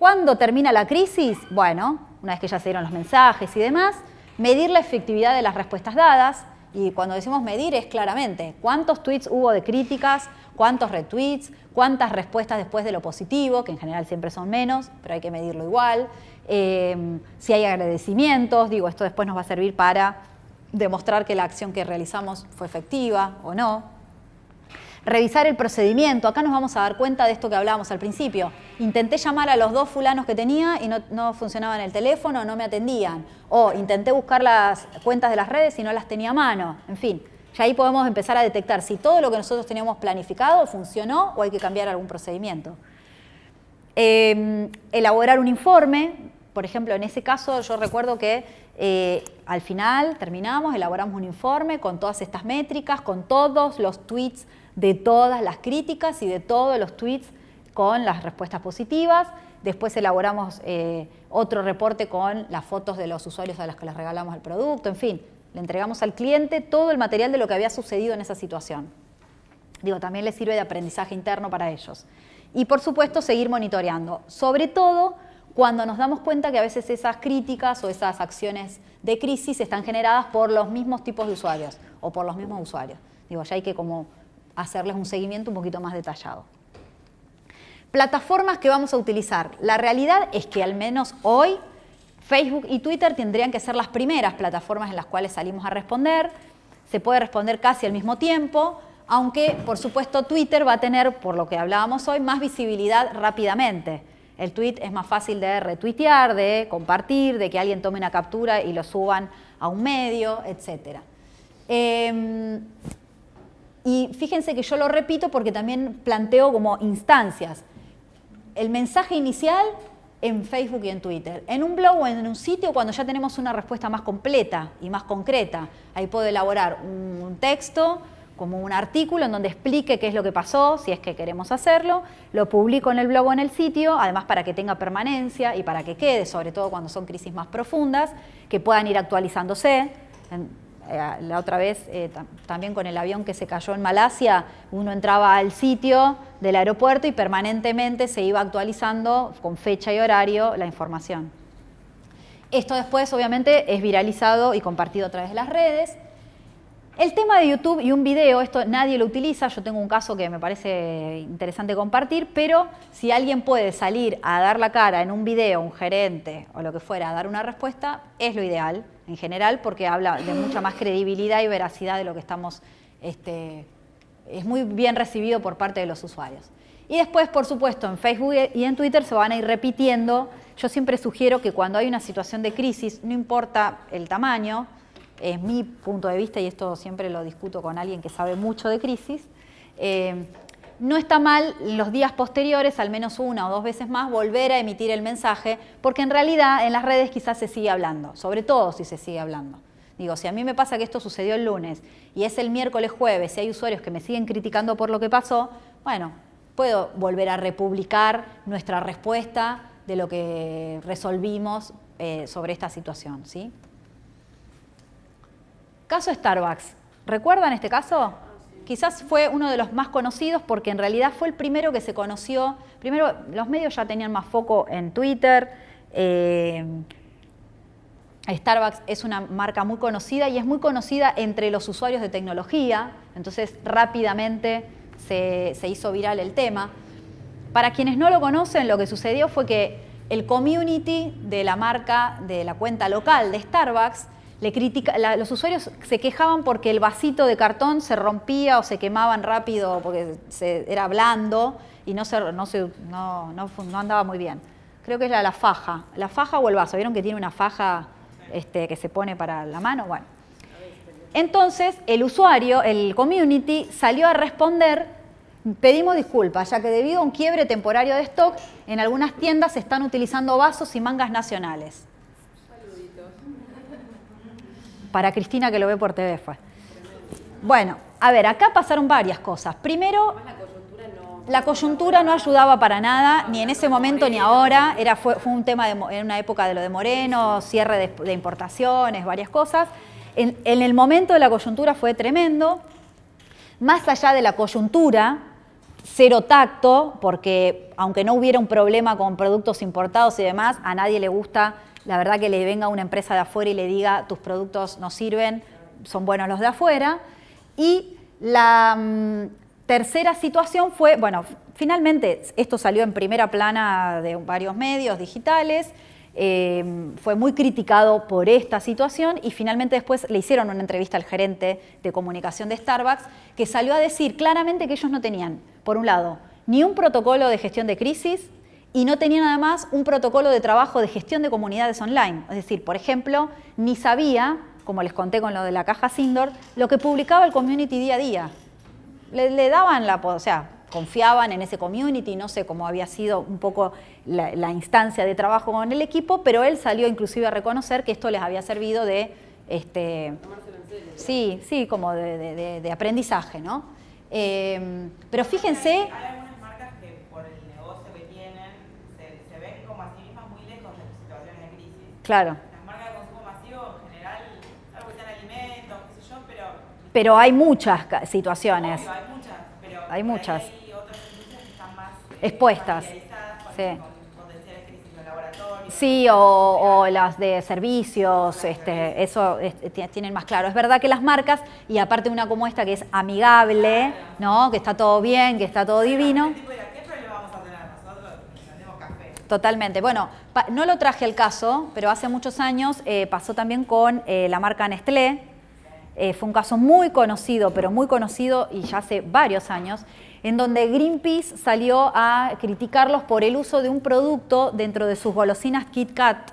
¿Cuándo termina la crisis? Bueno, una vez que ya se dieron los mensajes y demás, medir la efectividad de las respuestas dadas. Y cuando decimos medir es claramente cuántos tweets hubo de críticas, cuántos retweets, cuántas respuestas después de lo positivo, que en general siempre son menos, pero hay que medirlo igual. Si hay agradecimientos, digo, esto después nos va a servir para demostrar que la acción que realizamos fue efectiva o no. Revisar el procedimiento. Acá nos vamos a dar cuenta de esto que hablábamos al principio. Intenté llamar a los 2 fulanos que tenía y no funcionaba en el teléfono, no me atendían. O intenté buscar las cuentas de las redes y no las tenía a mano. En fin, ya ahí podemos empezar a detectar si todo lo que nosotros teníamos planificado funcionó o hay que cambiar algún procedimiento. Elaborar un informe. Por ejemplo, en ese caso yo recuerdo que al final terminamos, elaboramos un informe con todas estas métricas, con todos los tweets de todas las críticas y de todos los tweets con las respuestas positivas. Después elaboramos otro reporte con las fotos de los usuarios a los que les regalamos el producto. En fin, le entregamos al cliente todo el material de lo que había sucedido en esa situación. Digo, también les sirve de aprendizaje interno para ellos. Y por supuesto, seguir monitoreando. Sobre todo cuando nos damos cuenta que a veces esas críticas o esas acciones de crisis están generadas por los mismos tipos de usuarios o por los mismos usuarios. Digo, ya hay que como hacerles un seguimiento un poquito más detallado. Plataformas que vamos a utilizar. La realidad es que al menos hoy Facebook y Twitter tendrían que ser las primeras plataformas en las cuales salimos a responder. Se puede responder casi al mismo tiempo, aunque por supuesto Twitter va a tener, por lo que hablábamos hoy, más visibilidad rápidamente. El tweet es más fácil de retuitear, de compartir, de que alguien tome una captura y lo suban a un medio, etc. Y fíjense que yo lo repito porque también planteo como instancias. El mensaje inicial en Facebook y en Twitter. En un blog o en un sitio cuando ya tenemos una respuesta más completa y más concreta. Ahí puedo elaborar un texto, como un artículo en donde explique qué es lo que pasó, si es que queremos hacerlo, lo publico en el blog o en el sitio, además para que tenga permanencia y para que quede, sobre todo cuando son crisis más profundas, que puedan ir actualizándose. La otra vez, también con el avión que se cayó en Malasia, uno entraba al sitio del aeropuerto y permanentemente se iba actualizando con fecha y horario la información. Esto después, obviamente, es viralizado y compartido a través de las redes. El tema de YouTube y un video, esto nadie lo utiliza, yo tengo un caso que me parece interesante compartir, pero si alguien puede salir a dar la cara en un video, un gerente o lo que fuera, a dar una respuesta, es lo ideal en general porque habla de mucha más credibilidad y veracidad de lo que estamos, es muy bien recibido por parte de los usuarios. Y después, por supuesto, en Facebook y en Twitter se van a ir repitiendo. Yo siempre sugiero que cuando hay una situación de crisis, no importa el tamaño, es mi punto de vista y esto siempre lo discuto con alguien que sabe mucho de crisis, no está mal los días posteriores, al menos 1 o 2 veces más, volver a emitir el mensaje, porque en realidad en las redes quizás se sigue hablando, sobre todo si se sigue hablando. Digo, si a mí me pasa que esto sucedió el lunes y es el miércoles, jueves, y hay usuarios que me siguen criticando por lo que pasó, bueno, puedo volver a republicar nuestra respuesta de lo que resolvimos sobre esta situación, ¿sí? Caso Starbucks. ¿Recuerdan este caso? Quizás fue uno de los más conocidos porque en realidad fue el primero que se conoció. Primero, los medios ya tenían más foco en Twitter. Starbucks es una marca muy conocida y es muy conocida entre los usuarios de tecnología. Entonces, rápidamente se hizo viral el tema. Para quienes no lo conocen, lo que sucedió fue que el community de la marca, de la cuenta local de Starbucks, los usuarios se quejaban porque el vasito de cartón se rompía o se quemaban rápido porque era blando y no andaba muy bien. Creo que era la faja o el vaso. ¿Vieron que tiene una faja que se pone para la mano? Bueno. Entonces el usuario, el community, salió a responder: pedimos disculpas, ya que debido a un quiebre temporario de stock, en algunas tiendas se están utilizando vasos y mangas nacionales. Para Cristina, que lo ve por TV, fue. Bueno, a ver, acá pasaron varias cosas. Primero, la coyuntura no ayudaba para nada, ni en ese momento ni ahora. Fue un tema en una época de lo de Moreno, cierre de importaciones, varias cosas. En el momento de la coyuntura fue tremendo. Más allá de la coyuntura, cero tacto, porque aunque no hubiera un problema con productos importados y demás, a nadie le gusta, la verdad, que le venga una empresa de afuera y le diga tus productos no sirven, son buenos los de afuera. Y la tercera situación fue, bueno, finalmente esto salió en primera plana de varios medios digitales, fue muy criticado por esta situación y finalmente después le hicieron una entrevista al gerente de comunicación de Starbucks que salió a decir claramente que ellos no tenían, por un lado, ni un protocolo de gestión de crisis y no tenían además un protocolo de trabajo de gestión de comunidades online. Es decir, por ejemplo, ni sabía, como les conté con lo de la caja Sindor, lo que publicaba el community día a día. Le daban o sea, confiaban en ese community, no sé cómo había sido un poco la instancia de trabajo con el equipo, pero él salió inclusive a reconocer que esto les había servido de, sí, como de aprendizaje, ¿no? Pero fíjense... Hay algunas marcas que por el negocio que tienen se ven como a sí mismas muy lejos de situaciones de crisis. Claro. Las marcas de consumo masivo en general, algo que sean alimentos, qué sé yo, pero hay muchas situaciones. Obvio, hay muchas, pero hay muchas. Hay otras industrias que están más expuestas. Sí. Con potenciales crisis en el laboratorio. Sí, o las de servicios, eso tienen más claro. Es verdad que las marcas, y aparte una como esta que es amigable, ¿no? Que está todo bien, que está todo divino. ¿Qué problema vamos a tener nosotros que vendemos café? Totalmente. Bueno, no lo traje al caso, pero hace muchos años pasó también con la marca Nestlé. Fue un caso muy conocido, pero muy conocido y ya hace varios años, en donde Greenpeace salió a criticarlos por el uso de un producto dentro de sus golosinas Kit Kat,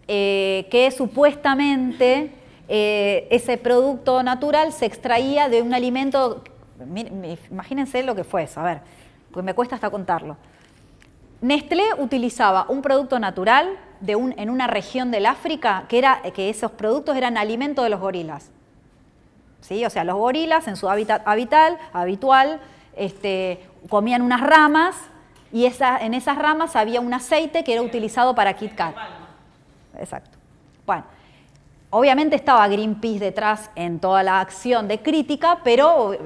que supuestamente ese producto natural se extraía de un alimento, imagínense lo que fue eso, a ver, pues me cuesta hasta contarlo. Nestlé utilizaba un producto natural en una región del África que esos productos eran alimento de los gorilas. ¿Sí? O sea, los gorilas en su hábitat habitual comían unas ramas y en esas ramas había un aceite que era utilizado para Kit Kat. Exacto. Bueno, obviamente estaba Greenpeace detrás en toda la acción de crítica, pero o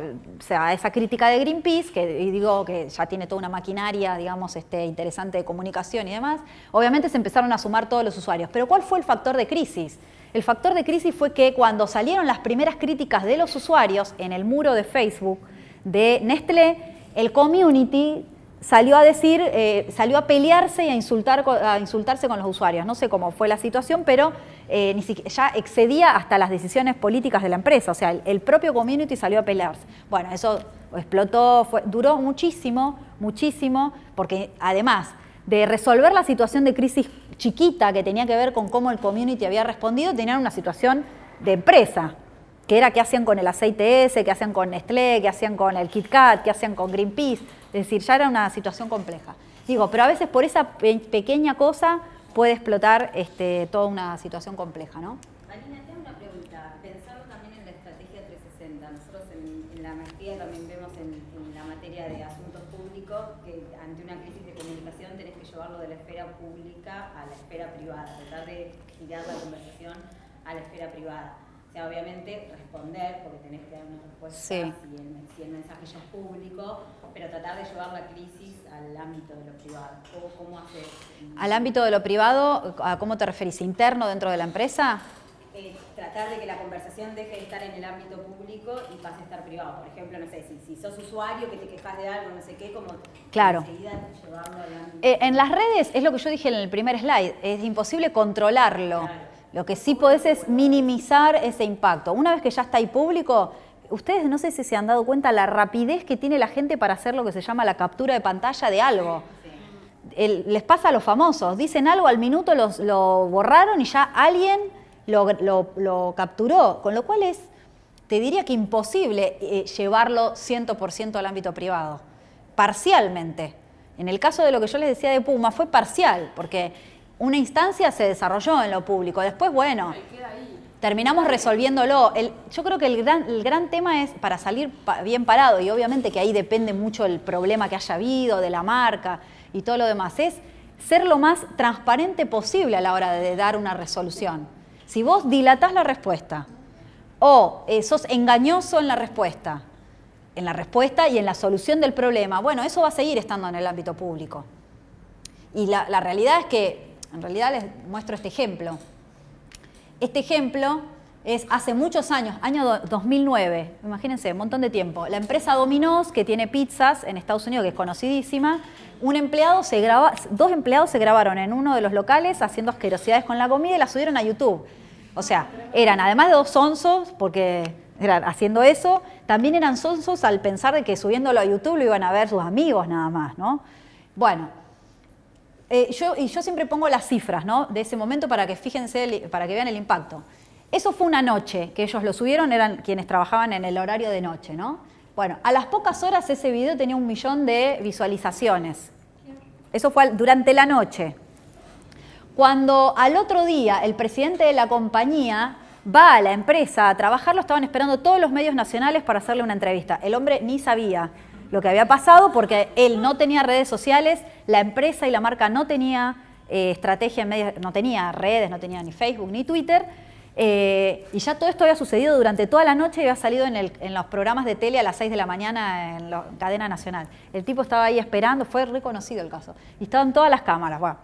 sea, esa crítica de Greenpeace, y digo que ya tiene toda una maquinaria, digamos, interesante de comunicación y demás, obviamente se empezaron a sumar todos los usuarios. Pero ¿cuál fue el factor de crisis? El factor de crisis fue que cuando salieron las primeras críticas de los usuarios en el muro de Facebook de Nestlé, el community salió a decir, salió a pelearse y a insultarse con los usuarios. No sé cómo fue la situación, pero ni siquiera, ya excedía hasta las decisiones políticas de la empresa. O sea, el propio community salió a pelearse. Bueno, eso explotó, duró muchísimo, porque además de resolver la situación de crisis chiquita que tenía que ver con cómo el community había respondido, tenían una situación de empresa, que era qué hacían con el aceite ese, qué hacían con Nestlé, qué hacían con el Kit Kat, qué hacían con Greenpeace. Es decir, ya era una situación compleja. Digo, pero a veces por esa pequeña cosa puede explotar toda una situación compleja, ¿no? Marina, tengo una pregunta. Pensando también en la estrategia 360, nosotros en la maestría también vemos en la materia de asuntos públicos que ante una crisis de comunicación tenés que llevarlo de la esfera pública a la esfera privada, tratar de girar la conversación a la esfera privada. O sea, obviamente responder, porque tenés que dar una respuesta sí. si el mensaje ya es público, pero tratar de llevar la crisis al ámbito de lo privado. ¿Cómo hacer? ¿Al ámbito de lo privado? ¿A cómo te referís? ¿Interno dentro de la empresa? Tratar de que la conversación deje de estar en el ámbito público y pase a estar privado. Por ejemplo, no sé, si sos usuario que te quejas de algo, no sé qué, como claro. enseguida llevarlo al ámbito. En las redes, es lo que yo dije en el primer slide, es imposible controlarlo. Claro. Lo que sí podés es minimizar ese impacto. Una vez que ya está ahí público, ustedes no sé si se han dado cuenta la rapidez que tiene la gente para hacer lo que se llama la captura de pantalla de algo. Les pasa a los famosos, dicen algo, al minuto lo borraron y ya alguien lo capturó, con lo cual te diría que imposible llevarlo 100% al ámbito privado, parcialmente. En el caso de lo que yo les decía de Puma fue parcial, porque una instancia se desarrolló en lo público, después, bueno, terminamos resolviéndolo. Yo creo que el gran tema es para salir bien parado, y obviamente que ahí depende mucho el problema que haya habido, de la marca y todo lo demás, es ser lo más transparente posible a la hora de dar una resolución. Si vos dilatás la respuesta o sos engañoso en la respuesta en la respuesta y en la solución del problema. Bueno, eso va a seguir estando en el ámbito público. Y la realidad es que, en realidad les muestro este ejemplo. Este ejemplo es hace muchos años, año 2009, imagínense, un montón de tiempo. La empresa Domino's, que tiene pizzas en Estados Unidos, que es conocidísima, dos empleados se grabaron en uno de los locales haciendo asquerosidades con la comida y la subieron a YouTube. O sea, eran además de dos sonsos, porque eran haciendo eso, también eran sonsos al pensar de que subiéndolo a YouTube lo iban a ver sus amigos nada más, ¿no? Bueno, yo siempre pongo las cifras, ¿no?, de ese momento para que fíjense, para que vean el impacto. Eso fue una noche que ellos lo subieron, eran quienes trabajaban en el horario de noche, ¿no? Bueno, a las pocas horas ese video tenía 1 millón de visualizaciones. Eso fue durante la noche. Cuando al otro día el presidente de la compañía va a la empresa a trabajar, lo estaban esperando todos los medios nacionales para hacerle una entrevista. El hombre ni sabía lo que había pasado porque él no tenía redes sociales, la empresa y la marca no tenía estrategia en medios, no tenía redes, no tenía ni Facebook ni Twitter. Y ya todo esto había sucedido durante toda la noche y había salido en los programas de tele a las 6 de la mañana en la cadena nacional. El tipo estaba ahí esperando, fue reconocido el caso. Y estaban todas las cámaras. Bueno,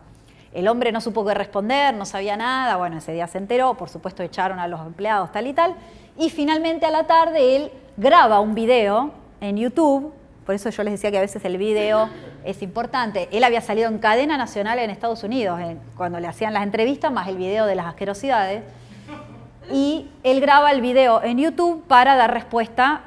el hombre no supo qué responder, no sabía nada. Bueno, ese día se enteró, por supuesto echaron a los empleados tal y tal. Y finalmente a la tarde él graba un video en YouTube. Por eso yo les decía que a veces el video es importante. Él había salido en cadena nacional en Estados Unidos cuando le hacían las entrevistas, más el video de las asquerosidades. Y él graba el video en YouTube para dar respuesta,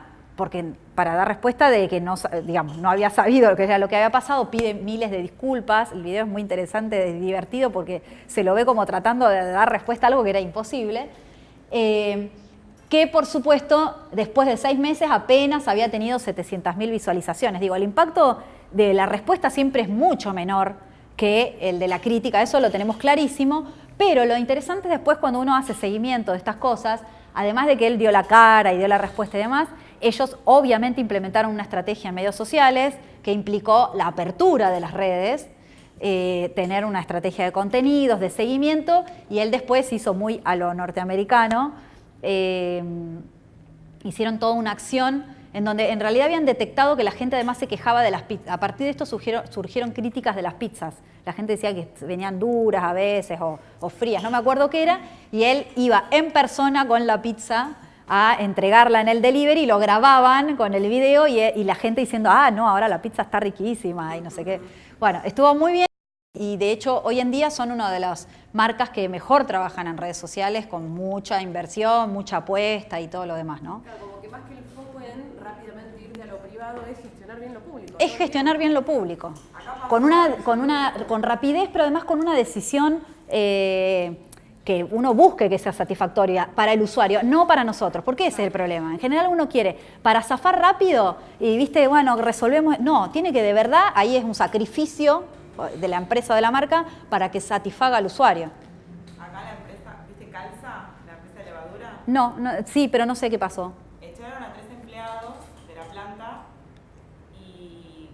para dar respuesta de que no, digamos, no había sabido lo que había pasado, pide miles de disculpas. El video es muy interesante, es divertido porque se lo ve como tratando de dar respuesta a algo que era imposible. Que por supuesto, después de 6 meses apenas había tenido 700.000 visualizaciones. Digo, el impacto de la respuesta siempre es mucho menor que el de la crítica, eso lo tenemos clarísimo. Pero lo interesante es después cuando uno hace seguimiento de estas cosas, además de que él dio la cara y dio la respuesta y demás, ellos obviamente implementaron una estrategia en medios sociales que implicó la apertura de las redes, tener una estrategia de contenidos, de seguimiento, y él después hizo muy a lo norteamericano, hicieron toda una acción en donde en realidad habían detectado que la gente además se quejaba de las pizzas. A partir de esto surgieron críticas de las pizzas. La gente decía que venían duras a veces o frías, no me acuerdo qué era, y él iba en persona con la pizza a entregarla en el delivery, lo grababan con el video y la gente diciendo, no, ahora la pizza está riquísima y no sé qué. Bueno, estuvo muy bien y de hecho hoy en día son una de las marcas que mejor trabajan en redes sociales con mucha inversión, mucha apuesta y todo lo demás, ¿no? Claro, como que más que el foco en rápidamente irte a lo privado es gestionar bien lo público. Es gestionar bien lo público, con rapidez, pero además con una decisión que uno busque que sea satisfactoria para el usuario, no para nosotros, porque ese es el problema. En general uno quiere, para zafar rápido y, viste, bueno, resolvemos, no, tiene que de verdad, ahí es un sacrificio de la empresa o de la marca para que satisfaga al usuario. Acá la empresa, ¿viste Calza? La empresa de levadura. No, sí, pero no sé qué pasó. Echaron a 3 empleados de la planta y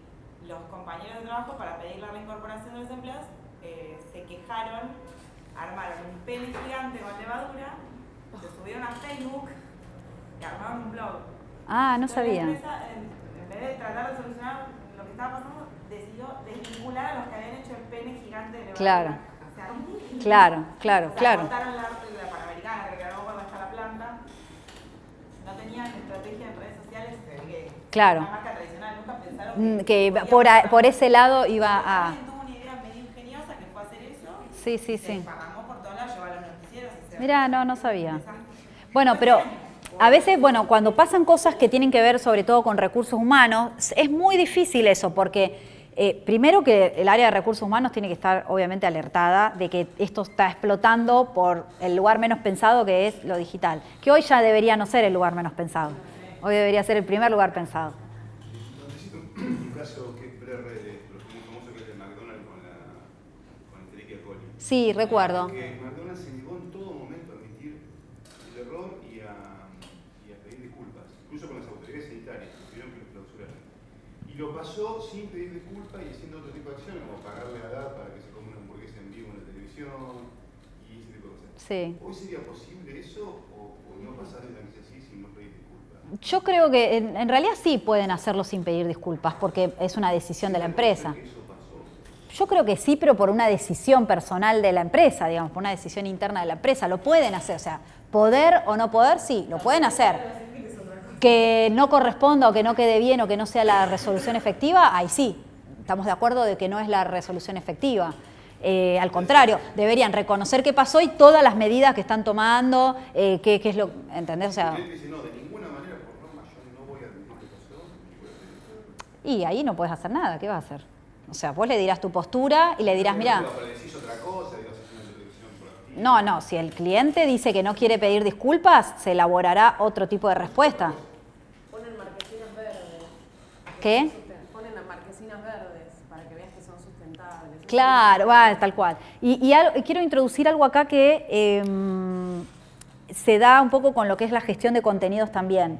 los compañeros de trabajo, para pedir la reincorporación de los empleados, se quejaron, armaron un pene gigante con levadura, se subieron a Facebook y armaron un blog. No sabía. La empresa, en vez de tratar de solucionar lo que estaba pasando, decidió desvincular a los que habían hecho el pene gigante de levadura. Claro. O sea, Claro. cortaron la Panamericana, que grabó cuando está la planta. No tenían estrategia en redes sociales, claro. Una marca tradicional, nunca pensaron que por ese lado iba a... Alguien tuvo una idea medio ingeniosa que fue hacer eso. Sí. Se parramó por todos lados, llevó a los noticieros. Mirá, no sabía. Bueno, pero a veces, cuando pasan cosas que tienen que ver sobre todo con recursos humanos, es muy difícil eso, porque primero que el área de recursos humanos tiene que estar obviamente alertada de que esto está explotando por el lugar menos pensado que es lo digital, que hoy ya debería no ser el lugar menos pensado, hoy debería ser el primer lugar pensado. Necesito un caso que es pre-redes, pero muy famoso, que es el de McDonald's con Escherichia coli. Sí, recuerdo. Que McDonald's se negó en todo momento a admitir el error y a pedir disculpas, incluso con las autoridades sanitarias, que pidieron que lo clausuraran. Y lo pasó sin pedir disculpas y haciendo otro tipo de acciones, como pagarle a edad para que se coma una hamburguesa en vivo en la televisión y ese tipo de cosas. Sí. ¿Hoy sería posible eso o no pasar de la así sin no pedir disculpas? Yo creo que en realidad sí pueden hacerlo sin pedir disculpas, porque es una decisión de la empresa. Yo creo que sí, pero por una decisión personal de la empresa, digamos, por una decisión interna de la empresa. Lo pueden hacer, o sea, poder o no poder, sí, lo pueden hacer. Que no corresponda o que no quede bien o que no sea la resolución efectiva, ahí sí, estamos de acuerdo de que no es la resolución efectiva. Al contrario, deberían reconocer qué pasó y todas las medidas que están tomando, qué es lo, ¿entendés? O sea, Dice, no, de ninguna manera, por norma, yo no voy a admitir que pasó. y ahí no puedes hacer nada, ¿qué vas a hacer? O sea, vos le dirás tu postura y le dirás, mirá, Pero decís otra cosa, digo, haces una intervención proactiva. no, si el cliente dice que no quiere pedir disculpas, se elaborará otro tipo de respuesta. Ponen marquesinas verdes. ¿Qué? Ponen las marquesinas verdes para que veas que son sustentables. Claro, tal cual. Y quiero introducir algo acá que se da un poco con lo que es la gestión de contenidos también.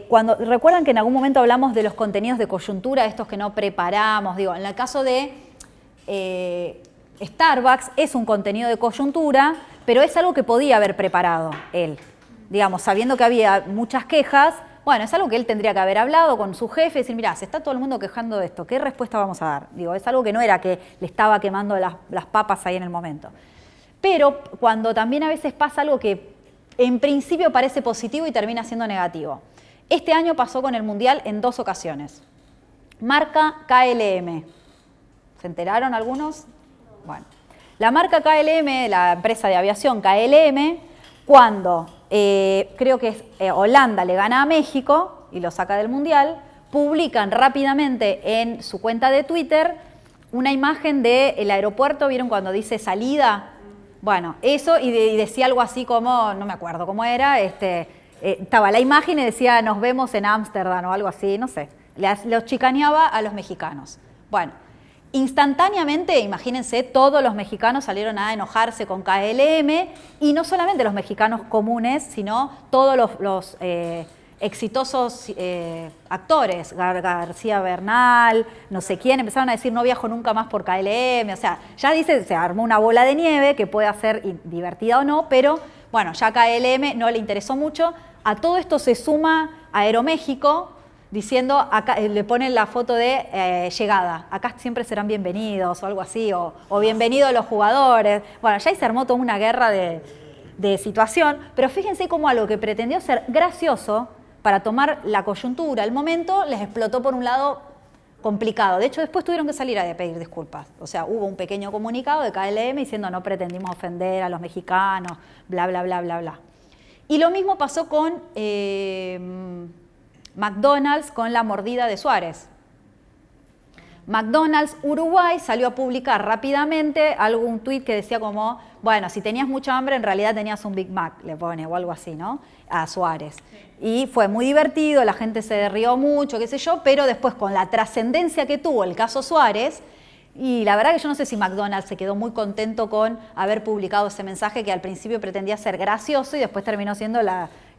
Cuando recuerdan que en algún momento hablamos de los contenidos de coyuntura, estos que no preparamos, digo, en el caso de Starbucks es un contenido de coyuntura, pero es algo que podía haber preparado él, digamos, sabiendo que había muchas quejas. Bueno, es algo que él tendría que haber hablado con su jefe y decir, mirá, se está todo el mundo quejando de esto, ¿qué respuesta vamos a dar? Digo, es algo que no era que le estaba quemando las papas ahí en el momento. Pero cuando también a veces pasa algo que en principio parece positivo y termina siendo negativo. Este año pasó con el Mundial en 2 ocasiones. Marca KLM. ¿Se enteraron algunos? Bueno, la marca KLM, la empresa de aviación KLM, cuando creo que es Holanda le gana a México y lo saca del Mundial, publican rápidamente en su cuenta de Twitter una imagen del aeropuerto, ¿vieron cuando dice salida? Bueno, eso y decía algo así como, no me acuerdo cómo era, estaba la imagen y decía nos vemos en Ámsterdam o algo así, no sé, los chicaneaba a los mexicanos. Bueno, instantáneamente, imagínense, todos los mexicanos salieron a enojarse con KLM y no solamente los mexicanos comunes, sino todos los exitosos actores, García Bernal, no sé quién, empezaron a decir no viajo nunca más por KLM, o sea, ya dice, se armó una bola de nieve que puede ser divertida o no, pero bueno, ya KLM no le interesó mucho. A todo esto se suma Aeroméxico, diciendo, acá le ponen la foto de llegada, acá siempre serán bienvenidos o algo así, o bienvenidos los jugadores. Bueno, ya se armó toda una guerra de situación, pero fíjense cómo algo que pretendió ser gracioso para tomar la coyuntura, el momento, les explotó por un lado complicado. De hecho, después tuvieron que salir a pedir disculpas. O sea, hubo un pequeño comunicado de KLM diciendo no pretendimos ofender a los mexicanos, bla, bla, bla, bla, bla. Y lo mismo pasó con McDonald's con la mordida de Suárez. McDonald's Uruguay salió a publicar rápidamente algún tuit que decía como, bueno, si tenías mucha hambre en realidad tenías un Big Mac, le pone, o algo así, ¿no? A Suárez. Y fue muy divertido, la gente se rió mucho, qué sé yo, pero después con la trascendencia que tuvo el caso Suárez, y la verdad que yo no sé si McDonald's se quedó muy contento con haber publicado ese mensaje que al principio pretendía ser gracioso y después terminó siendo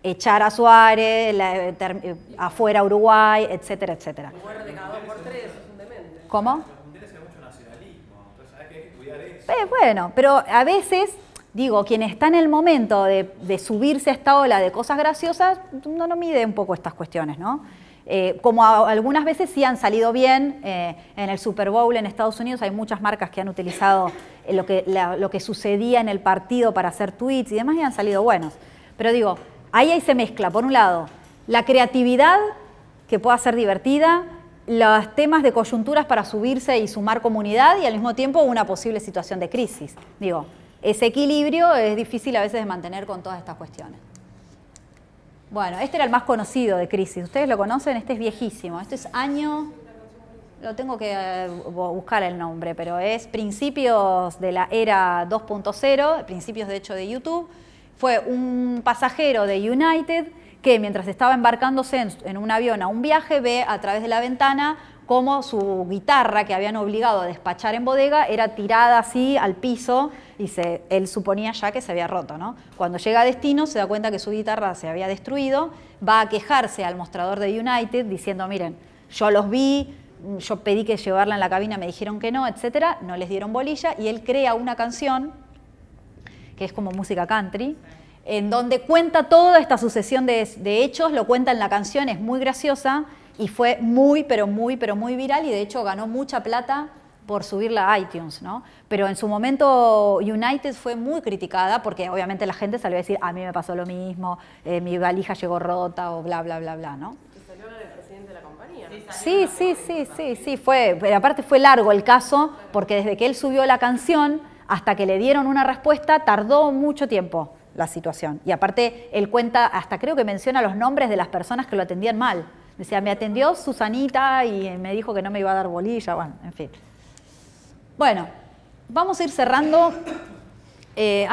echar a Suárez, afuera Uruguay, etcétera, etcétera. Muerde cada 2 por 3, es un demente. ¿Cómo? Los mundiales hay mucho nacionalismo, entonces hay que cuidar eso. Bueno, pero a veces, digo, quien está en el momento de subirse a esta ola de cosas graciosas, uno no mide un poco estas cuestiones, ¿no? Como algunas veces sí han salido bien, en el Super Bowl en Estados Unidos hay muchas marcas que han utilizado lo que sucedía en el partido para hacer tweets y demás y han salido buenos. Pero digo, ahí se mezcla, por un lado, la creatividad que pueda ser divertida, los temas de coyunturas para subirse y sumar comunidad y al mismo tiempo una posible situación de crisis. Digo, ese equilibrio es difícil a veces de mantener con todas estas cuestiones. Bueno, este era el más conocido de Crisis. ¿Ustedes lo conocen? Este es viejísimo. Este es año... Lo tengo que buscar el nombre, pero es principios de la era 2.0, principios de hecho de YouTube. Fue un pasajero de United que mientras estaba embarcándose en un avión a un viaje ve a través de la ventana cómo su guitarra que habían obligado a despachar en bodega era tirada así al piso y él suponía ya que se había roto, ¿no? Cuando llega a destino se da cuenta que su guitarra se había destruido, va a quejarse al mostrador de United diciendo, miren, yo los vi, yo pedí que llevarla en la cabina, me dijeron que no, etcétera, no les dieron bolilla y él crea una canción que es como música country, en donde cuenta toda esta sucesión de hechos, lo cuenta en la canción, es muy graciosa y fue muy, pero muy viral y de hecho ganó mucha plata por subirla a iTunes, ¿no? Pero en su momento United fue muy criticada porque obviamente la gente salió a decir, a mí me pasó lo mismo, mi valija llegó rota o bla, bla, bla, bla, ¿no? Que salió el presidente de la compañía. Sí, fue, pero aparte fue largo el caso porque desde que él subió la canción hasta que le dieron una respuesta tardó mucho tiempo la situación. Y aparte él cuenta, hasta creo que menciona los nombres de las personas que lo atendían mal. Decía, me atendió Susanita y me dijo que no me iba a dar bolilla, bueno, en fin. Bueno, vamos a ir cerrando.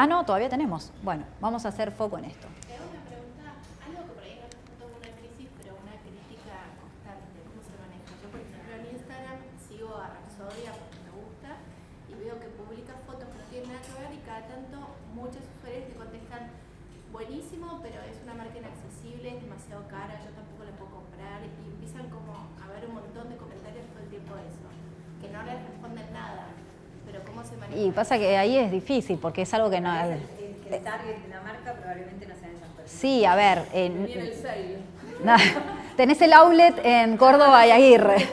No, todavía tenemos. Bueno, vamos a hacer foco en esto. Te hago una pregunta, algo que por ahí no es tanto una crisis, pero una crítica constante, ¿cómo se maneja? Yo, por ejemplo, en Instagram sigo a Rapsodia porque me gusta y veo que publica fotos que no tienen nada que ver y cada tanto muchas mujeres le contestan, buenísimo, pero es una marca inaccesible, es demasiado cara, yo tampoco la puedo comprar, y empiezan como a ver un montón de comentarios todo el tiempo de eso, que no les responden nada, pero ¿cómo se maneja? Y pasa que ahí es difícil porque es algo que no... El target de la marca probablemente no sean esas personas. Sí, a ver... Viene el sale. tenés el outlet en Córdoba y Aguirre. No,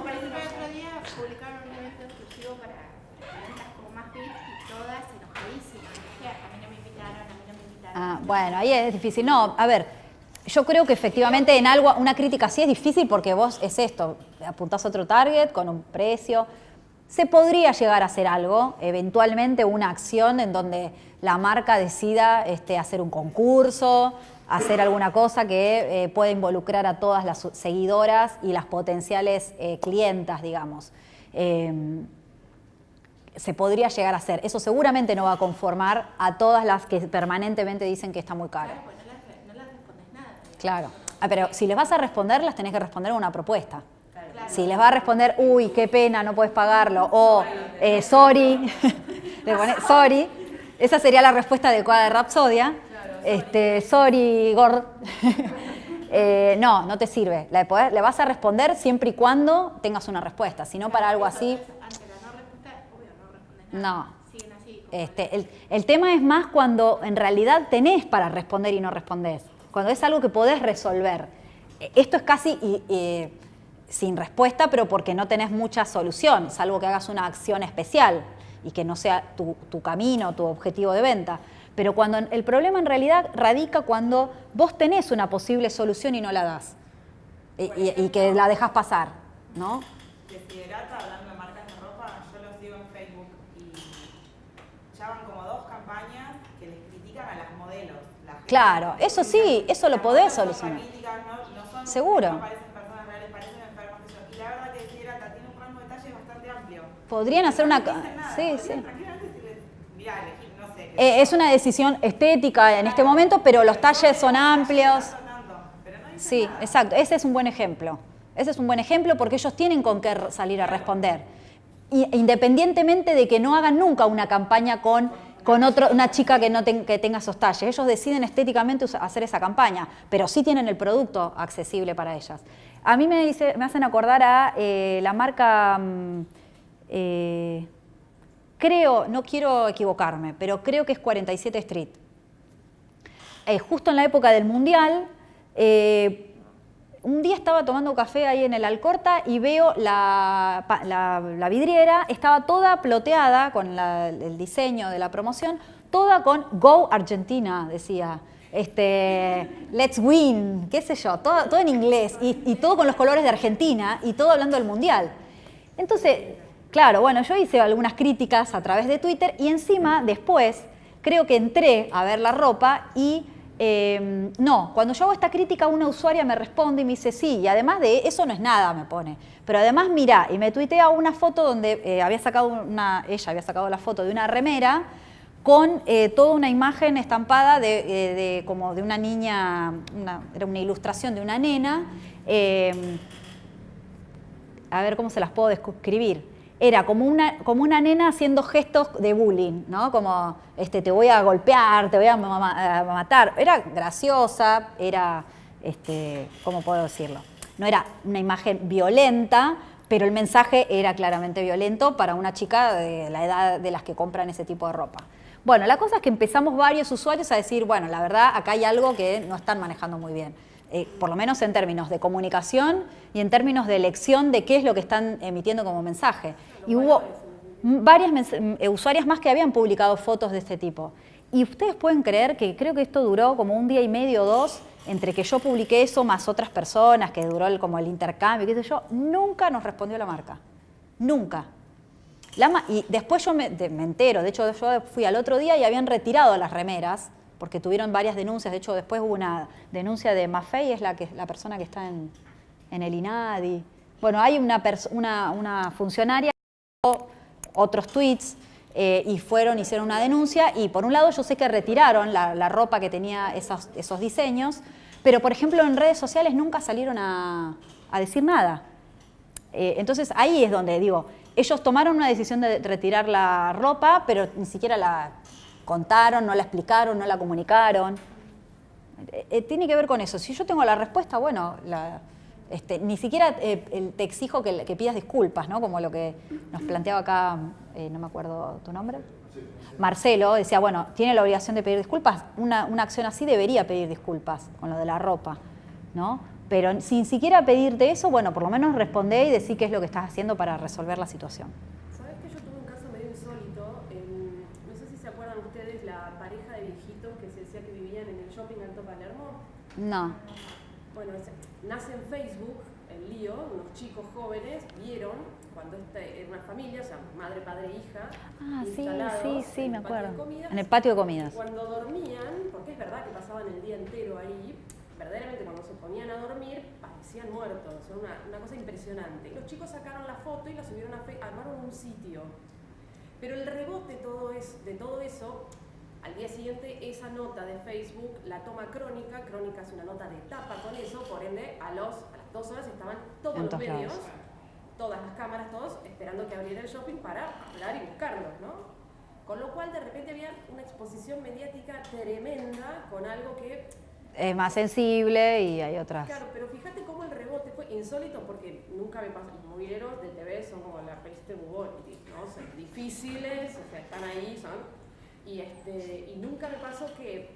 por ejemplo, el otro día publicaron un evento exclusivo para ventas como más VIP y todas enojadísimas. O sea, a mí no me invitaron, a mí no me invitaron. Bueno, ahí es difícil. No, a ver, yo creo que efectivamente en algo, una crítica sí es difícil porque vos es esto, apuntás a otro target con un precio. Se podría llegar a hacer algo, eventualmente una acción en donde la marca decida hacer un concurso, hacer alguna cosa que pueda involucrar a todas las seguidoras y las potenciales clientas, digamos. Se podría llegar a hacer. Eso seguramente no va a conformar a todas las que permanentemente dicen que está muy caro. Claro, pues no les respondes nada. Claro. Pero si les vas a responder, las tenés que responder con una propuesta. Si les va a responder, uy, qué pena, no puedes pagarlo, o sorry, le pones sorry, esa sería la respuesta adecuada de Rapsodia. Sorry, Gord. No te sirve. Le vas a responder siempre y cuando tengas una respuesta, si no para algo así. Ante la no respuesta, obvio, no respondes nada. No. Siguen así. Como El tema es más cuando en realidad tenés para responder y no respondés, cuando es algo que podés resolver. Esto es casi sin respuesta, pero porque no tenés mucha solución, salvo que hagas una acción especial y que no sea tu camino, tu objetivo de venta. Pero cuando el problema en realidad radica cuando vos tenés una posible solución y no la das y que la dejas pasar, ¿no? Desiderata, hablando de marcas de ropa, yo lo sigo en Facebook y ya van como 2 campañas que les critican a las modelos. La gente Claro, eso sí, eso lo podés las modelos solucionar. son raquíticas, no son, Seguro. no parecen personas reales, parecen enfermas. Y la verdad que Desiderata tiene un rango de talles bastante amplio. Podrían hacer una... No dicen nada, Sí, podrían sí. tranquilamente decirles, mirá, elegí, no sé. Es una decisión estética en este momento, pero los talles son amplios. Pero no dicen Sí, nada. exacto. Ese es un buen ejemplo. Ese es un buen ejemplo porque ellos tienen con qué salir a responder. Y, independientemente de que no hagan nunca una campaña con una chica que tenga esos talles. Ellos deciden estéticamente hacer esa campaña, pero sí tienen el producto accesible para ellas. A mí me hacen acordar a la marca... creo, no quiero equivocarme, pero creo que es 47 Street. Justo en la época del Mundial, un día estaba tomando café ahí en el Alcorta y veo la vidriera, estaba toda ploteada con el diseño de la promoción, toda con Go Argentina, decía. Let's win, qué sé yo, todo en inglés y todo con los colores de Argentina y todo hablando del Mundial. Entonces, claro, bueno, yo hice algunas críticas a través de Twitter y encima después creo que entré a ver la ropa y cuando yo hago esta crítica una usuaria me responde y me dice sí, y además de eso no es nada, me pone. Pero además mirá, y me tuitea una foto donde ella había sacado la foto de una remera con toda una imagen estampada como de una niña, era una ilustración de una nena, a ver cómo se las puedo describir. Era como una nena haciendo gestos de bullying, ¿no? Como, te voy a golpear, te voy a matar. Era graciosa, era, ¿cómo puedo decirlo? No era una imagen violenta, pero el mensaje era claramente violento para una chica de la edad de las que compran ese tipo de ropa. Bueno, la cosa es que empezamos varios usuarios a decir, bueno, la verdad, acá hay algo que no están manejando muy bien. Por lo menos en términos de comunicación y en términos de elección de qué es lo que están emitiendo como mensaje. Y hubo varias usuarias más que habían publicado fotos de este tipo. Y ustedes pueden creer que creo que esto duró como un día y medio o dos, entre que yo publiqué eso más otras personas, que duró como el intercambio, qué sé yo, nunca nos respondió la marca. Nunca. Y después yo me entero, de hecho yo fui al otro día y habían retirado las remeras, porque tuvieron varias denuncias. De hecho, después hubo una denuncia de Maffei, es la persona que está en el INADI. Bueno, hay una funcionaria que hizo otros tweets y hicieron una denuncia. Y por un lado, yo sé que retiraron la ropa que tenía esos diseños, pero por ejemplo, en redes sociales nunca salieron a decir nada. Entonces, ahí es donde digo, ellos tomaron una decisión de retirar la ropa, pero ni siquiera la contaron, no la explicaron, no la comunicaron. Tiene que ver con eso. Si yo tengo la respuesta, bueno, ni siquiera te exijo que pidas disculpas, ¿no? Como lo que nos planteaba acá, no me acuerdo tu nombre. Marcelo decía, bueno, tiene la obligación de pedir disculpas. Una acción así debería pedir disculpas con lo de la ropa, ¿no? Pero sin siquiera pedirte eso, bueno, por lo menos respondé y decí qué es lo que estás haciendo para resolver la situación. ¿Sabes que yo tuve un caso medio insólito? No sé si se acuerdan ustedes la pareja de viejitos que se decía que vivían en el shopping Alto Palermo. No. Bueno, nace en Facebook el lío, unos chicos jóvenes vieron cuando era una familia, o sea, madre, padre, hija, instalados sí, me acuerdo. Comidas, en el patio de comidas. Cuando dormían, porque es verdad que pasaban el día entero ahí, verdaderamente cuando se ponían a dormir parecían muertos, o sea, una cosa impresionante. Y los chicos sacaron la foto y la subieron armaron un sitio. Pero el rebote de todo eso, al día siguiente esa nota de Facebook la toma Crónica es una nota de tapa con eso, por ende a las 2 horas estaban todos los medios, todas las cámaras, todos esperando que abriera el shopping para hablar y buscarlos, ¿no? Con lo cual de repente había una exposición mediática tremenda con algo que es más sensible y hay otras. Claro, pero fíjate cómo el rebote fue insólito, porque nunca me pasó. Los mobileros de TV son como la peste bubónica, ¿no? Son difíciles, o sea, están ahí, y nunca me pasó que,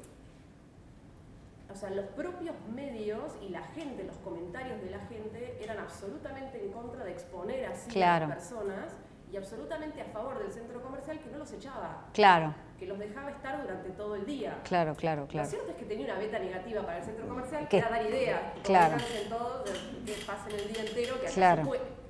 o sea, los propios medios y la gente, los comentarios de la gente eran absolutamente en contra de exponer así a las personas y absolutamente a favor del centro comercial, que no los echaba. Claro. Que los dejaba estar durante todo el día. Claro. Lo cierto es que tenía una beta negativa para el centro comercial, que era dar ideas. Claro. En todo, que pasen el día entero, que claro.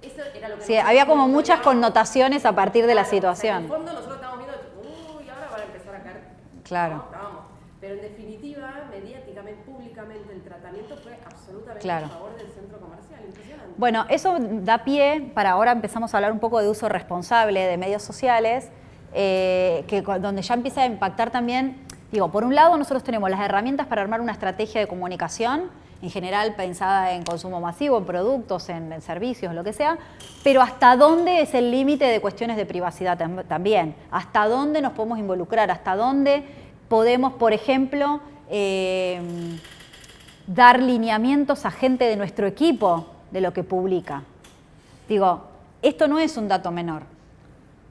Eso era lo que sí, había como muchas connotaciones a partir de la situación. O sea, en el fondo nosotros estábamos viendo, ahora van a empezar a caer. Claro. ¿No? Pero en definitiva, mediáticamente, públicamente, el tratamiento fue absolutamente a favor del centro comercial. Impresionante. Bueno, eso da pie para ahora empezamos a hablar un poco de uso responsable de medios sociales, donde ya empieza a impactar también, digo, por un lado nosotros tenemos las herramientas para armar una estrategia de comunicación, en general pensada en consumo masivo, en productos, en servicios, lo que sea, pero hasta dónde es el límite de cuestiones de privacidad también, hasta dónde nos podemos involucrar, hasta dónde podemos, por ejemplo, dar lineamientos a gente de nuestro equipo de lo que publica. Digo, esto no es un dato menor.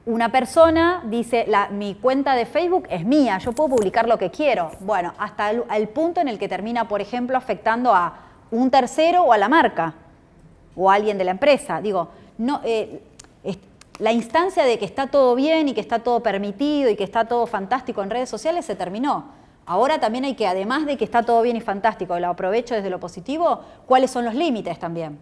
Una persona dice, mi cuenta de Facebook es mía, yo puedo publicar lo que quiero. Bueno, hasta el punto en el que termina, por ejemplo, afectando a un tercero o a la marca o a alguien de la empresa. Digo, no, la instancia de que está todo bien y que está todo permitido y que está todo fantástico en redes sociales se terminó. Ahora también hay que, además de que está todo bien y fantástico, lo aprovecho desde lo positivo, ¿cuáles son los límites también?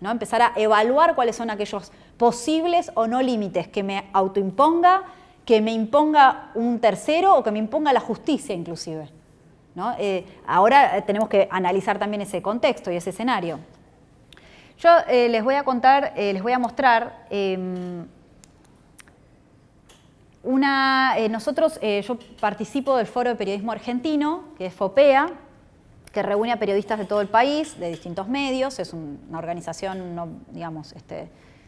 ¿No? Empezar a evaluar cuáles son aquellos posibles o no límites que me autoimponga, que me imponga un tercero o que me imponga la justicia inclusive, ¿no? Ahora tenemos que analizar también ese contexto y ese escenario. Yo les voy a contar, les voy a mostrar yo participo del Foro de Periodismo Argentino, que es FOPEA, que reúne a periodistas de todo el país, de distintos medios, es una organización, digamos,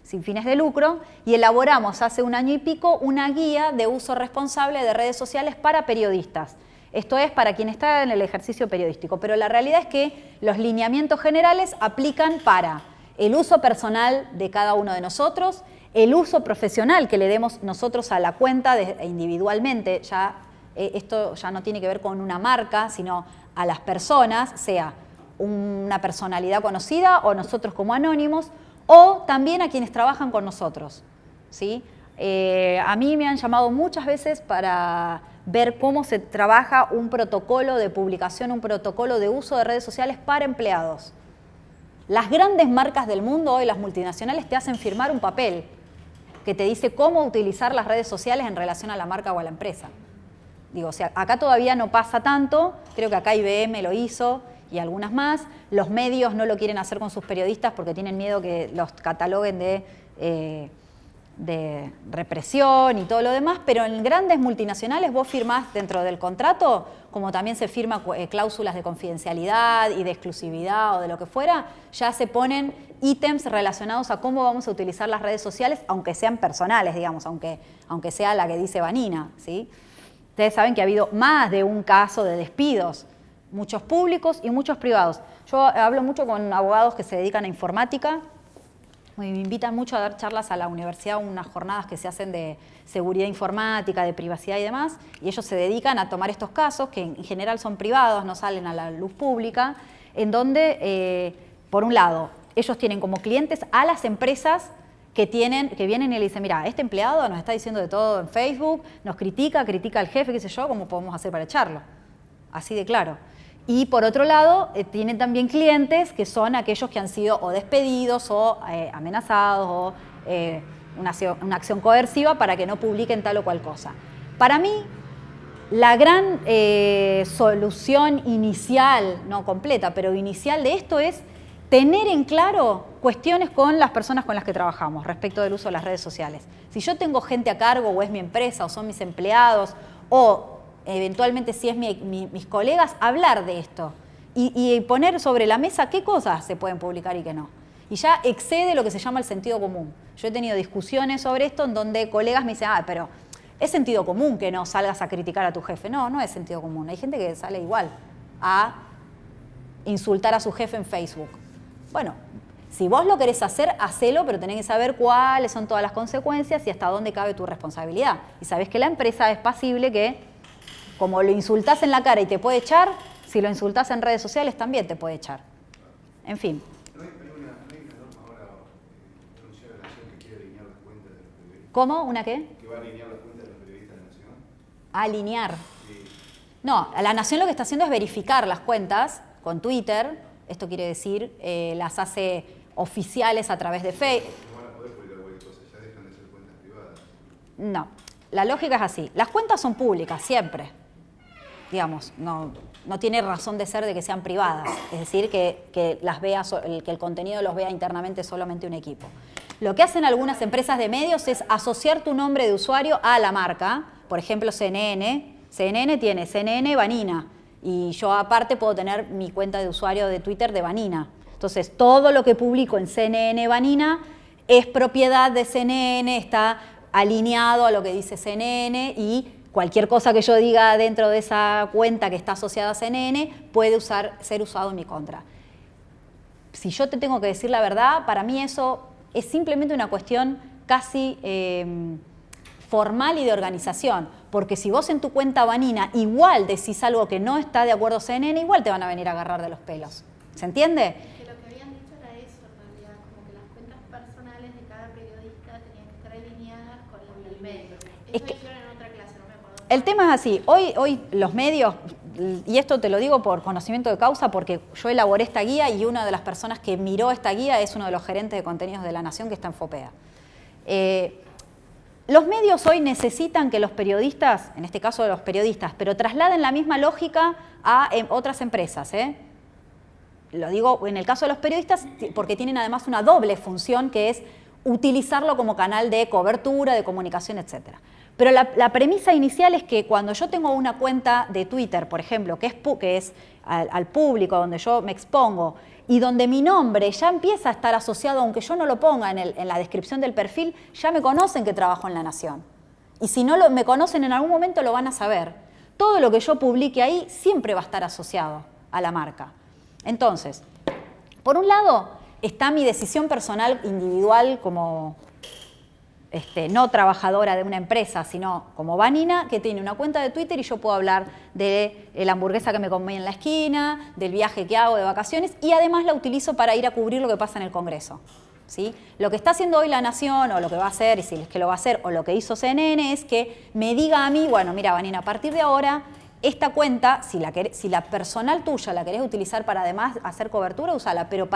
sin fines de lucro, y elaboramos hace un año y pico una guía de uso responsable de redes sociales para periodistas. Esto es para quien está en el ejercicio periodístico, pero la realidad es que los lineamientos generales aplican para el uso personal de cada uno de nosotros, el uso profesional que le demos nosotros a la cuenta individualmente, esto ya no tiene que ver con una marca, sino a las personas, sea una personalidad conocida o nosotros como anónimos, o también a quienes trabajan con nosotros, ¿sí? A mí me han llamado muchas veces para ver cómo se trabaja un protocolo de publicación, un protocolo de uso de redes sociales para empleados. Las grandes marcas del mundo hoy, las multinacionales, te hacen firmar un papel que te dice cómo utilizar las redes sociales en relación a la marca o a la empresa. Digo, o sea, acá todavía no pasa tanto, creo que acá IBM lo hizo y algunas más. Los medios no lo quieren hacer con sus periodistas porque tienen miedo que los cataloguen de represión y todo lo demás, pero en grandes multinacionales vos firmás dentro del contrato, como también se firma cláusulas de confidencialidad y de exclusividad o de lo que fuera, ya se ponen ítems relacionados a cómo vamos a utilizar las redes sociales, aunque sean personales, digamos, aunque sea la que dice Vanina, ¿sí? Ustedes saben que ha habido más de un caso de despidos, muchos públicos y muchos privados. Yo hablo mucho con abogados que se dedican a informática. Me invitan mucho a dar charlas a la universidad, unas jornadas que se hacen de seguridad informática, de privacidad y demás, y ellos se dedican a tomar estos casos, que en general son privados, no salen a la luz pública, en donde, por un lado, ellos tienen como clientes a las empresas que vienen y le dicen, mira, este empleado nos está diciendo de todo en Facebook, nos critica al jefe, qué sé yo, ¿cómo podemos hacer para echarlo? Así de claro. Y por otro lado, tienen también clientes que son aquellos que han sido o despedidos o amenazados o una acción coerciva para que no publiquen tal o cual cosa. Para mí, la gran solución inicial, no completa, pero inicial de esto es tener en claro cuestiones con las personas con las que trabajamos respecto del uso de las redes sociales. Si yo tengo gente a cargo o es mi empresa o son mis empleados o eventualmente si es mis colegas, hablar de esto y poner sobre la mesa qué cosas se pueden publicar y qué no. Y ya excede lo que se llama el sentido común. Yo he tenido discusiones sobre esto en donde colegas me dicen, pero es sentido común que no salgas a criticar a tu jefe. No, no es sentido común. Hay gente que sale igual a insultar a su jefe en Facebook. Bueno, si vos lo querés hacer, hacelo, pero tenés que saber cuáles son todas las consecuencias y hasta dónde cabe tu responsabilidad. Y sabés que la empresa es pasible que, como lo insultás en la cara y te puede echar, si lo insultás en redes sociales también te puede echar. En fin. ¿No hay una norma ahora anunciada de la Nación que quiere alinear las cuentas de los periodistas? ¿Cómo? ¿Una qué? Que va a alinear las cuentas de los periodistas de la Nación. Alinear. Sí. No, la Nación lo que está haciendo es verificar las cuentas con Twitter. Esto quiere decir, las hace oficiales a través de Facebook. No van a poder publicar cualquier cosa, ya dejan de ser cuentas privadas. No, la lógica es así. Las cuentas son públicas, siempre. Digamos, no tiene razón de ser de que sean privadas. Es decir, que el contenido los vea internamente solamente un equipo. Lo que hacen algunas empresas de medios es asociar tu nombre de usuario a la marca. Por ejemplo, CNN. CNN tiene CNN Vanina. Y yo aparte puedo tener mi cuenta de usuario de Twitter de Vanina. Entonces, todo lo que publico en CNN Vanina es propiedad de CNN, está alineado a lo que dice CNN y cualquier cosa que yo diga dentro de esa cuenta que está asociada a CNN puede ser usado en mi contra. Si yo te tengo que decir la verdad, para mí eso es simplemente una cuestión casi formal y de organización. Porque si vos en tu cuenta Vanina igual decís algo que no está de acuerdo a CNN, igual te van a venir a agarrar de los pelos. ¿Se entiende? Que lo que habían dicho era eso, en realidad, como que las cuentas personales de cada periodista tenían que estar alineadas con las del medio. Eso dijeron en otra clase, no me acuerdo. El tema es así, hoy los medios, y esto te lo digo por conocimiento de causa, porque yo elaboré esta guía y una de las personas que miró esta guía es uno de los gerentes de contenidos de La Nación que está en FOPEA. Los medios hoy necesitan que los periodistas, en este caso los periodistas, pero trasladen la misma lógica a otras empresas. Lo digo en el caso de los periodistas porque tienen además una doble función que es utilizarlo como canal de cobertura, de comunicación, etc. Pero la premisa inicial es que cuando yo tengo una cuenta de Twitter, por ejemplo, que es al público, donde yo me expongo, y donde mi nombre ya empieza a estar asociado, aunque yo no lo ponga en la descripción del perfil, ya me conocen que trabajo en La Nación. Y si no me conocen en algún momento lo van a saber. Todo lo que yo publique ahí siempre va a estar asociado a la marca. Entonces, por un lado está mi decisión personal individual como no trabajadora de una empresa, sino como Vanina, que tiene una cuenta de Twitter y yo puedo hablar de la hamburguesa que me comí en la esquina, del viaje que hago de vacaciones y además la utilizo para ir a cubrir lo que pasa en el Congreso. ¿Sí? Lo que está haciendo hoy La Nación o lo que va a hacer, y si es que lo va a hacer, o lo que hizo CNN es que me diga a mí, bueno, mira Vanina, a partir de ahora esta cuenta, si la personal tuya la querés utilizar para además hacer cobertura, úsala, pero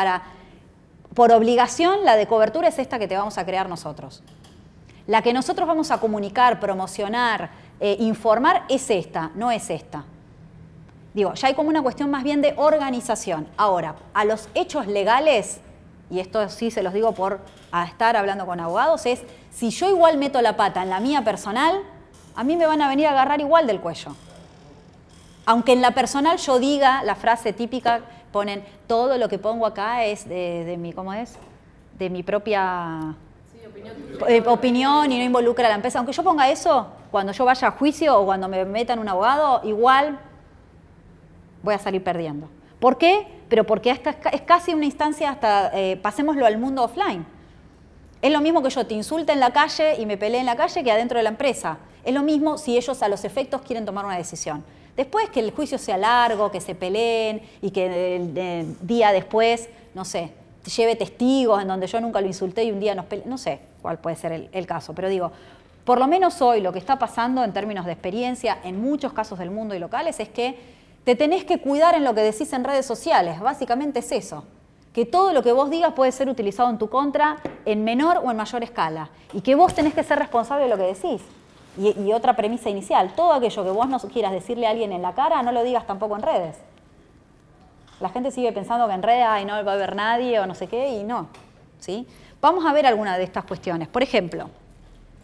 por obligación la de cobertura es esta que te vamos a crear nosotros. La que nosotros vamos a comunicar, promocionar, informar es esta, no es esta. Digo, ya hay como una cuestión más bien de organización. Ahora, a los hechos legales, y esto sí se los digo por estar hablando con abogados, es si yo igual meto la pata en la mía personal, a mí me van a venir a agarrar igual del cuello. Aunque en la personal yo diga la frase típica, ponen todo lo que pongo acá es de mi, ¿cómo es? De mi propia opinión y no involucra a la empresa. Aunque yo ponga eso, cuando yo vaya a juicio o cuando me metan un abogado, igual voy a salir perdiendo. ¿Por qué? Pero porque esta es casi una instancia hasta, pasémoslo al mundo offline. Es lo mismo que yo te insulte en la calle y me pelee en la calle que adentro de la empresa. Es lo mismo si ellos a los efectos quieren tomar una decisión. Después que el juicio sea largo, que se peleen y que el día después, no sé, lleve testigos en donde yo nunca lo insulté y un día nos peleemos, no sé cuál puede ser el caso, pero digo, por lo menos hoy lo que está pasando en términos de experiencia en muchos casos del mundo y locales es que te tenés que cuidar en lo que decís en redes sociales, básicamente es eso, que todo lo que vos digas puede ser utilizado en tu contra en menor o en mayor escala y que vos tenés que ser responsable de lo que decís. Y otra premisa inicial, todo aquello que vos no quieras decirle a alguien en la cara, no lo digas tampoco en redes. La gente sigue pensando que en redes no va a haber nadie o no sé qué, y no. ¿Sí? Vamos a ver alguna de estas cuestiones. Por ejemplo,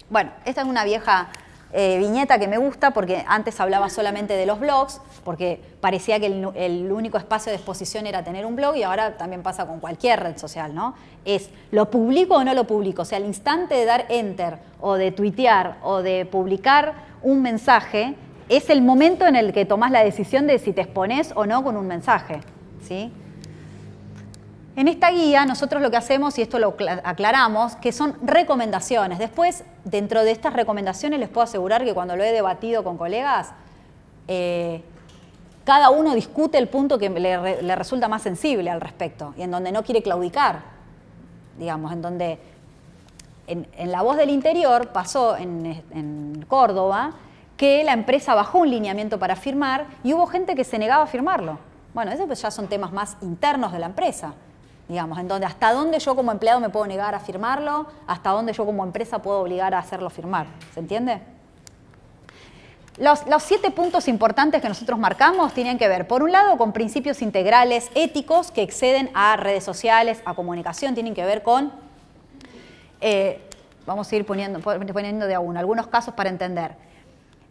bueno, esta es una vieja viñeta que me gusta porque antes hablaba solamente de los blogs, porque parecía que el único espacio de exposición era tener un blog y ahora también pasa con cualquier red social, ¿no? Es, ¿lo publico o no lo publico? O sea, al instante de dar enter o de tuitear o de publicar un mensaje, es el momento en el que tomás la decisión de si te exponés o no con un mensaje, ¿sí? En esta guía nosotros lo que hacemos, y esto lo aclaramos, que son recomendaciones. Después, dentro de estas recomendaciones, les puedo asegurar que cuando lo he debatido con colegas, cada uno discute el punto que le resulta más sensible al respecto y en donde no quiere claudicar, digamos, en donde en La Voz del Interior pasó en Córdoba que la empresa bajó un lineamiento para firmar y hubo gente que se negaba a firmarlo. Bueno, esos pues ya son temas más internos de la empresa. Digamos, en donde hasta dónde yo como empleado me puedo negar a firmarlo, hasta dónde yo como empresa puedo obligar a hacerlo firmar. ¿Se entiende? Los 7 puntos importantes que nosotros marcamos tienen que ver, por un lado, con principios integrales éticos que exceden a redes sociales, a comunicación, tienen que ver con, vamos a ir poniendo de a uno, algunos casos para entender.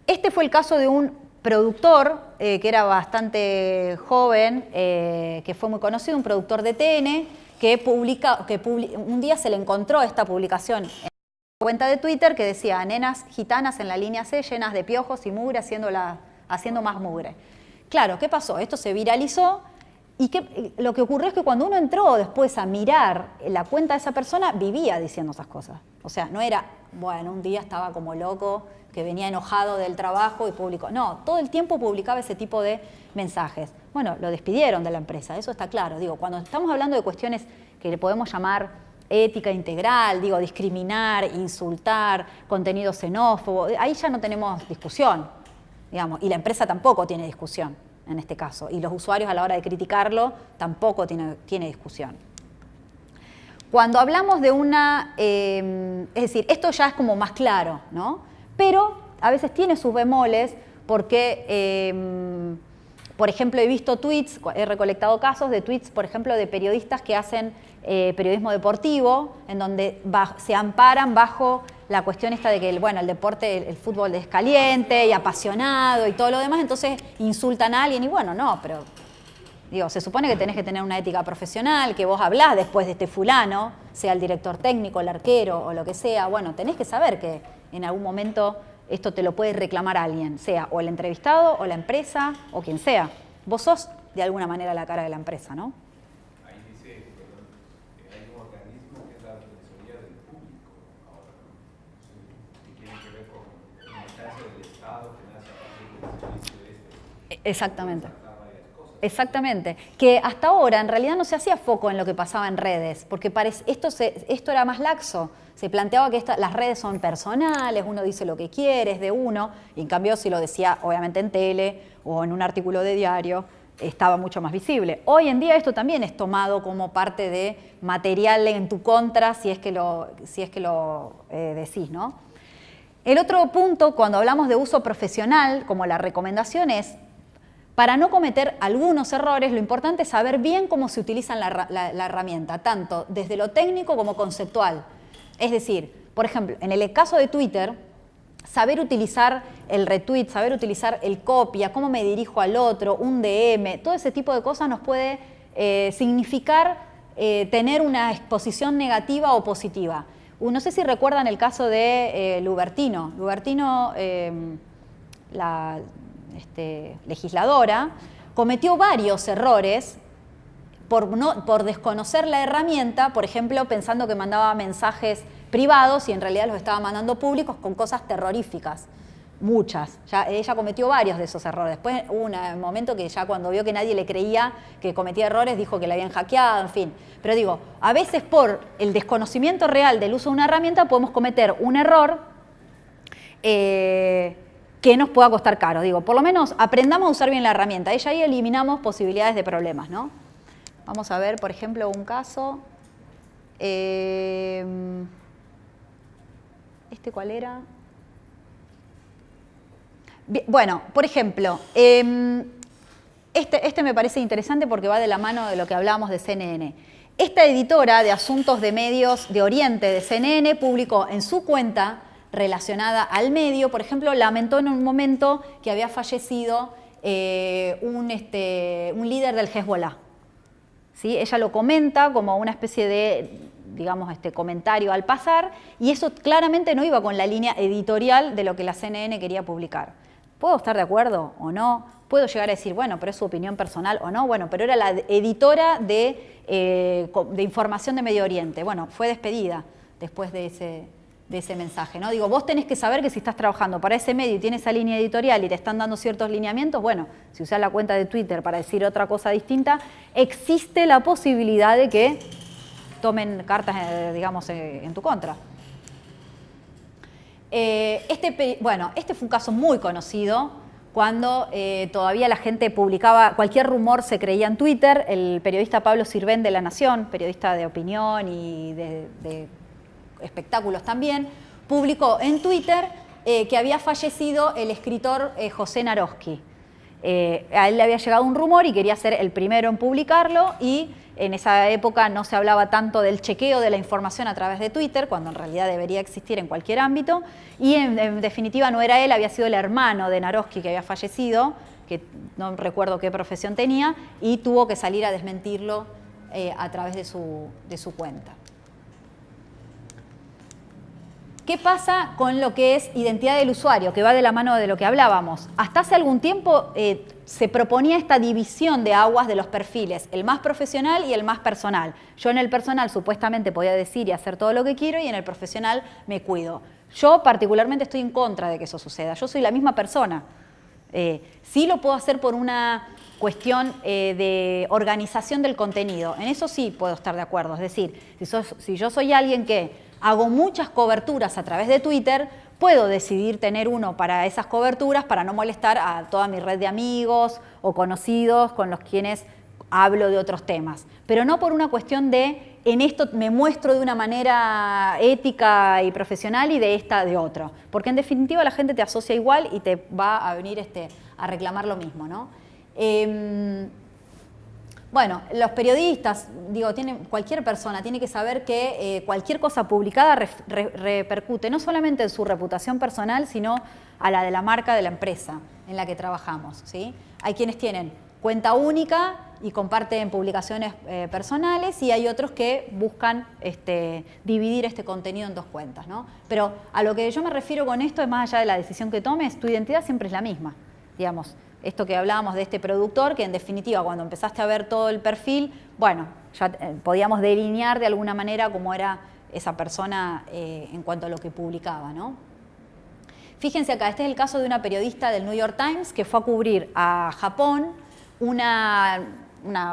Este fue el caso de un productor que era bastante joven, que fue muy conocido, un productor de TN, que un día se le encontró esta publicación en su cuenta de Twitter que decía nenas gitanas en la línea C llenas de piojos y mugre haciendo más mugre. Claro, ¿qué pasó? Esto se viralizó y lo que ocurrió es que cuando uno entró después a mirar la cuenta de esa persona, vivía diciendo esas cosas. O sea, no era, bueno, un día estaba como loco, que venía enojado del trabajo y publicó. No, todo el tiempo publicaba ese tipo de mensajes. Bueno, lo despidieron de la empresa, eso está claro. Digo, cuando estamos hablando de cuestiones que le podemos llamar ética integral, digo, discriminar, insultar, contenido xenófobo, ahí ya no tenemos discusión, digamos, y la empresa tampoco tiene discusión en este caso, y los usuarios a la hora de criticarlo tampoco tiene discusión. Cuando hablamos de una, es decir, esto ya es como más claro, ¿no? Pero a veces tiene sus bemoles porque, por ejemplo, he visto tweets, he recolectado casos de tweets, por ejemplo, de periodistas que hacen periodismo deportivo, en donde se amparan bajo la cuestión esta de que bueno, el deporte, el fútbol es caliente y apasionado y todo lo demás, entonces insultan a alguien y bueno, no, pero digo, se supone que tenés que tener una ética profesional, que vos hablás después de este fulano, sea el director técnico, el arquero o lo que sea, bueno, tenés que saber que en algún momento esto te lo puede reclamar alguien, sea o el entrevistado o la empresa o quien sea. Vos sos de alguna manera la cara de la empresa, ¿no? Ahí dice, perdón, que hay un organismo que es la Defensoría del Público ahora, ¿no? Exactamente. Exactamente. Que hasta ahora en realidad no se hacía foco en lo que pasaba en redes, porque esto era más laxo. Se planteaba que las redes son personales, uno dice lo que quiere, es de uno, y en cambio si lo decía obviamente en tele o en un artículo de diario, estaba mucho más visible. Hoy en día esto también es tomado como parte de material en tu contra si es que lo decís, ¿no? El otro punto, cuando hablamos de uso profesional, como la recomendación es, para no cometer algunos errores, lo importante es saber bien cómo se utiliza la herramienta, tanto desde lo técnico como conceptual. Es decir, por ejemplo, en el caso de Twitter, saber utilizar el retweet, saber utilizar el copia, cómo me dirijo al otro, un DM, todo ese tipo de cosas nos puede significar tener una exposición negativa o positiva. No sé si recuerdan el caso de Lubertino. Lubertino, la legisladora, cometió varios errores por desconocer la herramienta, por ejemplo, pensando que mandaba mensajes privados y en realidad los estaba mandando públicos con cosas terroríficas. Muchas. Ella cometió varios de esos errores. Después hubo un momento que ya cuando vio que nadie le creía que cometía errores, dijo que la habían hackeado, en fin. Pero digo, a veces por el desconocimiento real del uso de una herramienta podemos cometer un error que nos pueda costar caro. Digo, por lo menos aprendamos a usar bien la herramienta. Ahí eliminamos posibilidades de problemas, ¿no? Vamos a ver, por ejemplo, un caso. ¿Cuál era? Bien, bueno, por ejemplo, este me parece interesante porque va de la mano de lo que hablábamos de CNN. Esta editora de asuntos de medios de Oriente de CNN publicó en su cuenta relacionada al medio, por ejemplo, lamentó en un momento que había fallecido un líder del Hezbollah. ¿Sí? Ella lo comenta como una especie de, digamos, comentario al pasar, y eso claramente no iba con la línea editorial de lo que la CNN quería publicar. ¿Puedo estar de acuerdo o no? Puedo llegar a decir, bueno, pero es su opinión personal o no. Bueno, pero era la editora de información de Medio Oriente. Bueno, fue despedida después de ese mensaje, ¿no? Digo, vos tenés que saber que si estás trabajando para ese medio y tienes esa línea editorial y te están dando ciertos lineamientos, bueno, si usás la cuenta de Twitter para decir otra cosa distinta, existe la posibilidad de que tomen cartas, digamos, en tu contra. Este fue un caso muy conocido cuando todavía la gente publicaba, cualquier rumor se creía en Twitter. El periodista Pablo Sirven de La Nación, periodista de opinión y de espectáculos también, publicó en Twitter que había fallecido el escritor José Naroski. A él le había llegado un rumor y quería ser el primero en publicarlo, y en esa época no se hablaba tanto del chequeo de la información a través de Twitter, cuando en realidad debería existir en cualquier ámbito, y en definitiva no era él, había sido el hermano de Naroski que había fallecido, que no recuerdo qué profesión tenía, y tuvo que salir a desmentirlo a través de su cuenta. ¿Qué pasa con lo que es identidad del usuario, que va de la mano de lo que hablábamos? Hasta hace algún tiempo se proponía esta división de aguas de los perfiles, el más profesional y el más personal. Yo en el personal supuestamente podía decir y hacer todo lo que quiero, y en el profesional me cuido. Yo particularmente estoy en contra de que eso suceda. Yo soy la misma persona. Sí lo puedo hacer por una cuestión de organización del contenido. En eso sí puedo estar de acuerdo. Es decir, si yo soy alguien que hago muchas coberturas a través de Twitter, puedo decidir tener uno para esas coberturas para no molestar a toda mi red de amigos o conocidos con los quienes hablo de otros temas. Pero no por una cuestión de, en esto me muestro de una manera ética y profesional y de esta de otro. Porque en definitiva la gente te asocia igual y te va a venir a reclamar lo mismo, ¿no? Bueno, los periodistas, cualquier persona tiene que saber que cualquier cosa publicada repercute no solamente en su reputación personal, sino a la de la marca de la empresa en la que trabajamos, ¿sí? Hay quienes tienen cuenta única y comparten publicaciones personales, y hay otros que buscan dividir este contenido en dos cuentas, ¿no? Pero a lo que yo me refiero con esto es, más allá de la decisión que tomes, tu identidad siempre es la misma, digamos. Esto que hablábamos de este productor, que en definitiva cuando empezaste a ver todo el perfil, bueno, ya podíamos delinear de alguna manera cómo era esa persona en cuanto a lo que publicaba, ¿no? Fíjense acá, este es el caso de una periodista del New York Times que fue a cubrir a Japón una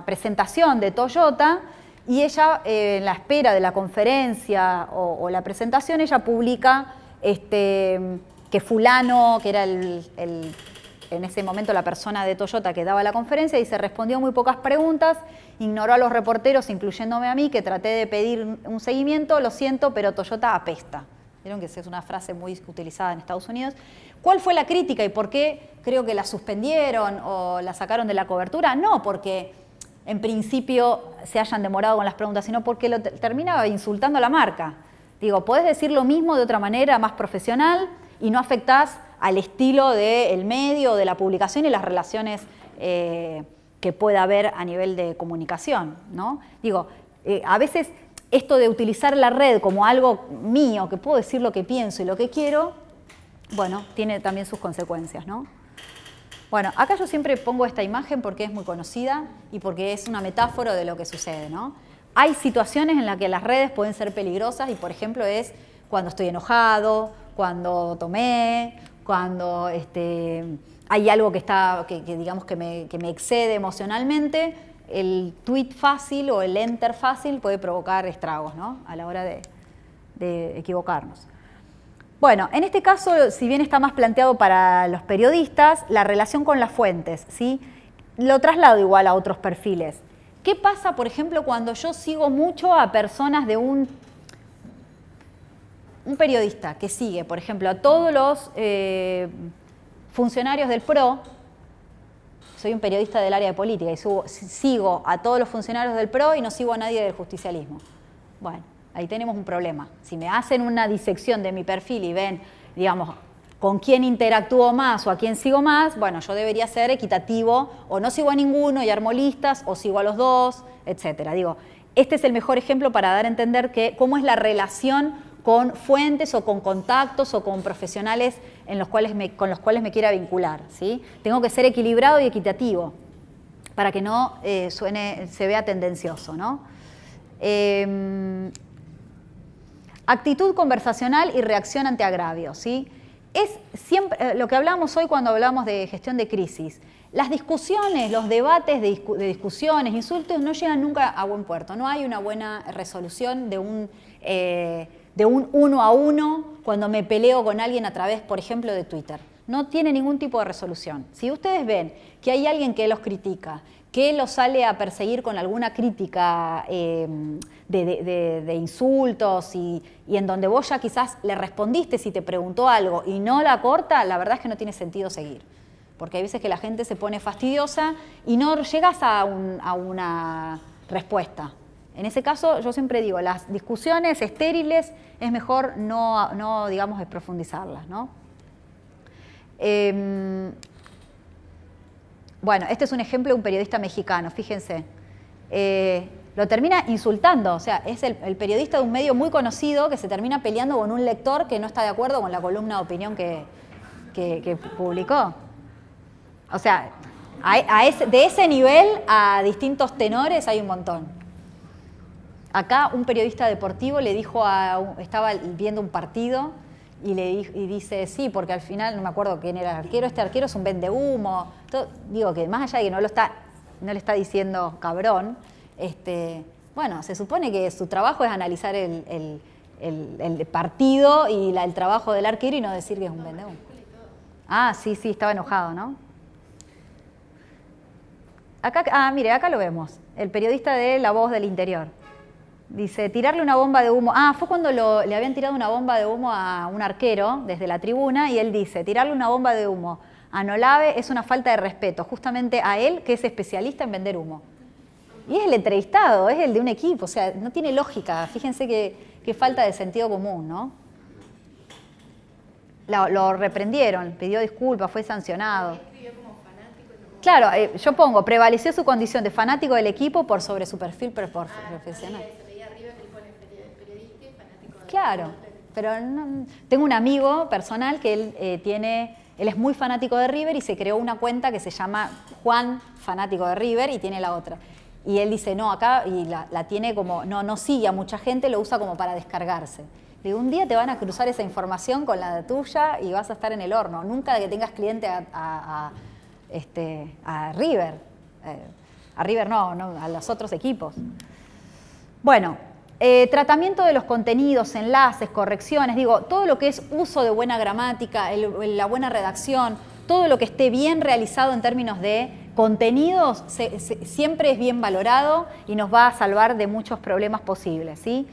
presentación de Toyota y ella, en la espera de la conferencia o la presentación, ella publica que fulano, que era en ese momento la persona de Toyota que daba la conferencia, dice, respondió muy pocas preguntas, ignoró a los reporteros, incluyéndome a mí, que traté de pedir un seguimiento, lo siento, pero Toyota apesta. Vieron que es una frase muy utilizada en Estados Unidos. ¿Cuál fue la crítica y por qué creo que la suspendieron o la sacaron de la cobertura? No porque en principio se hayan demorado con las preguntas, sino porque lo terminaba insultando a la marca. Digo, podés decir lo mismo de otra manera, más profesional, y no afectás al estilo del medio, de la publicación y las relaciones que pueda haber a nivel de comunicación, ¿no? Digo, a veces esto de utilizar la red como algo mío, que puedo decir lo que pienso y lo que quiero, bueno, tiene también sus consecuencias, ¿no? Bueno, acá yo siempre pongo esta imagen porque es muy conocida y porque es una metáfora de lo que sucede, ¿no? Hay situaciones en las que las redes pueden ser peligrosas y, por ejemplo, es cuando estoy enojado, cuando tomé, cuando hay algo que digamos que me excede emocionalmente. El tweet fácil o el enter fácil puede provocar estragos, ¿no? A la hora de equivocarnos. Bueno, en este caso, si bien está más planteado para los periodistas, la relación con las fuentes, ¿sí? Lo traslado igual a otros perfiles. ¿Qué pasa, por ejemplo, cuando yo sigo mucho a personas de un periodista que sigue, por ejemplo, a todos los funcionarios del PRO? Soy un periodista del área de política y sigo a todos los funcionarios del PRO y no sigo a nadie del justicialismo. Bueno, ahí tenemos un problema. Si me hacen una disección de mi perfil y ven, digamos, con quién interactúo más o a quién sigo más, bueno, yo debería ser equitativo, o no sigo a ninguno y armo listas, o sigo a los dos, etcétera. Digo, este es el mejor ejemplo para dar a entender cómo es la relación con fuentes o con contactos o con profesionales con los cuales me quiera vincular, ¿sí? Tengo que ser equilibrado y equitativo para que no se vea tendencioso, ¿no? Actitud conversacional y reacción ante agravios, ¿sí? Es siempre lo que hablamos hoy cuando hablamos de gestión de crisis. Las discusiones, los debates de discusiones, insultos no llegan nunca a buen puerto. No hay una buena resolución de un uno a uno cuando me peleo con alguien a través, por ejemplo, de Twitter. No tiene ningún tipo de resolución. Si ustedes ven que hay alguien que los critica, que los sale a perseguir con alguna crítica de insultos y en donde vos ya quizás le respondiste si te preguntó algo y no la corta, la verdad es que no tiene sentido seguir. Porque hay veces que la gente se pone fastidiosa y no llegas a una respuesta. En ese caso, yo siempre digo, las discusiones estériles es mejor no digamos, profundizarlas, ¿no? Bueno, este es un ejemplo de un periodista mexicano, fíjense. Lo termina insultando, o sea, es el periodista de un medio muy conocido que se termina peleando con un lector que no está de acuerdo con la columna de opinión que publicó. O sea, de ese nivel a distintos tenores hay un montón. Acá un periodista deportivo le dijo estaba viendo un partido y dice, sí, porque al final, no me acuerdo quién era el arquero, este arquero es un vendehumo. Digo que más allá de que no le está diciendo cabrón, bueno, se supone que su trabajo es analizar el partido y el trabajo del arquero y no decir que es un vendehumo. Ah, sí, estaba enojado, ¿no? Acá, mire, acá lo vemos, el periodista de La Voz del Interior. Dice, tirarle una bomba de humo. Fue cuando le habían tirado una bomba de humo a un arquero desde la tribuna y él dice, tirarle una bomba de humo a Nolave es una falta de respeto, justamente a él que es especialista en vender humo. Y es el entrevistado, es el de un equipo, o sea, no tiene lógica. Fíjense qué falta de sentido común, ¿no? Lo reprendieron, pidió disculpas, fue sancionado. Claro, yo pongo, prevaleció su condición de fanático del equipo por sobre su perfil profesional. Claro, pero tengo un amigo personal que él es muy fanático de River y se creó una cuenta que se llama Juan Fanático de River y tiene la otra. Y él dice, no, acá, y la tiene como, no sigue a mucha gente, lo usa como para descargarse. Digo, un día te van a cruzar esa información con la tuya y vas a estar en el horno. Nunca que tengas cliente a River. A River no, a los otros equipos. Bueno, tratamiento de los contenidos, enlaces, correcciones, digo, todo lo que es uso de buena gramática, la buena redacción, todo lo que esté bien realizado en términos de contenidos, siempre es bien valorado y nos va a salvar de muchos problemas posibles, ¿sí?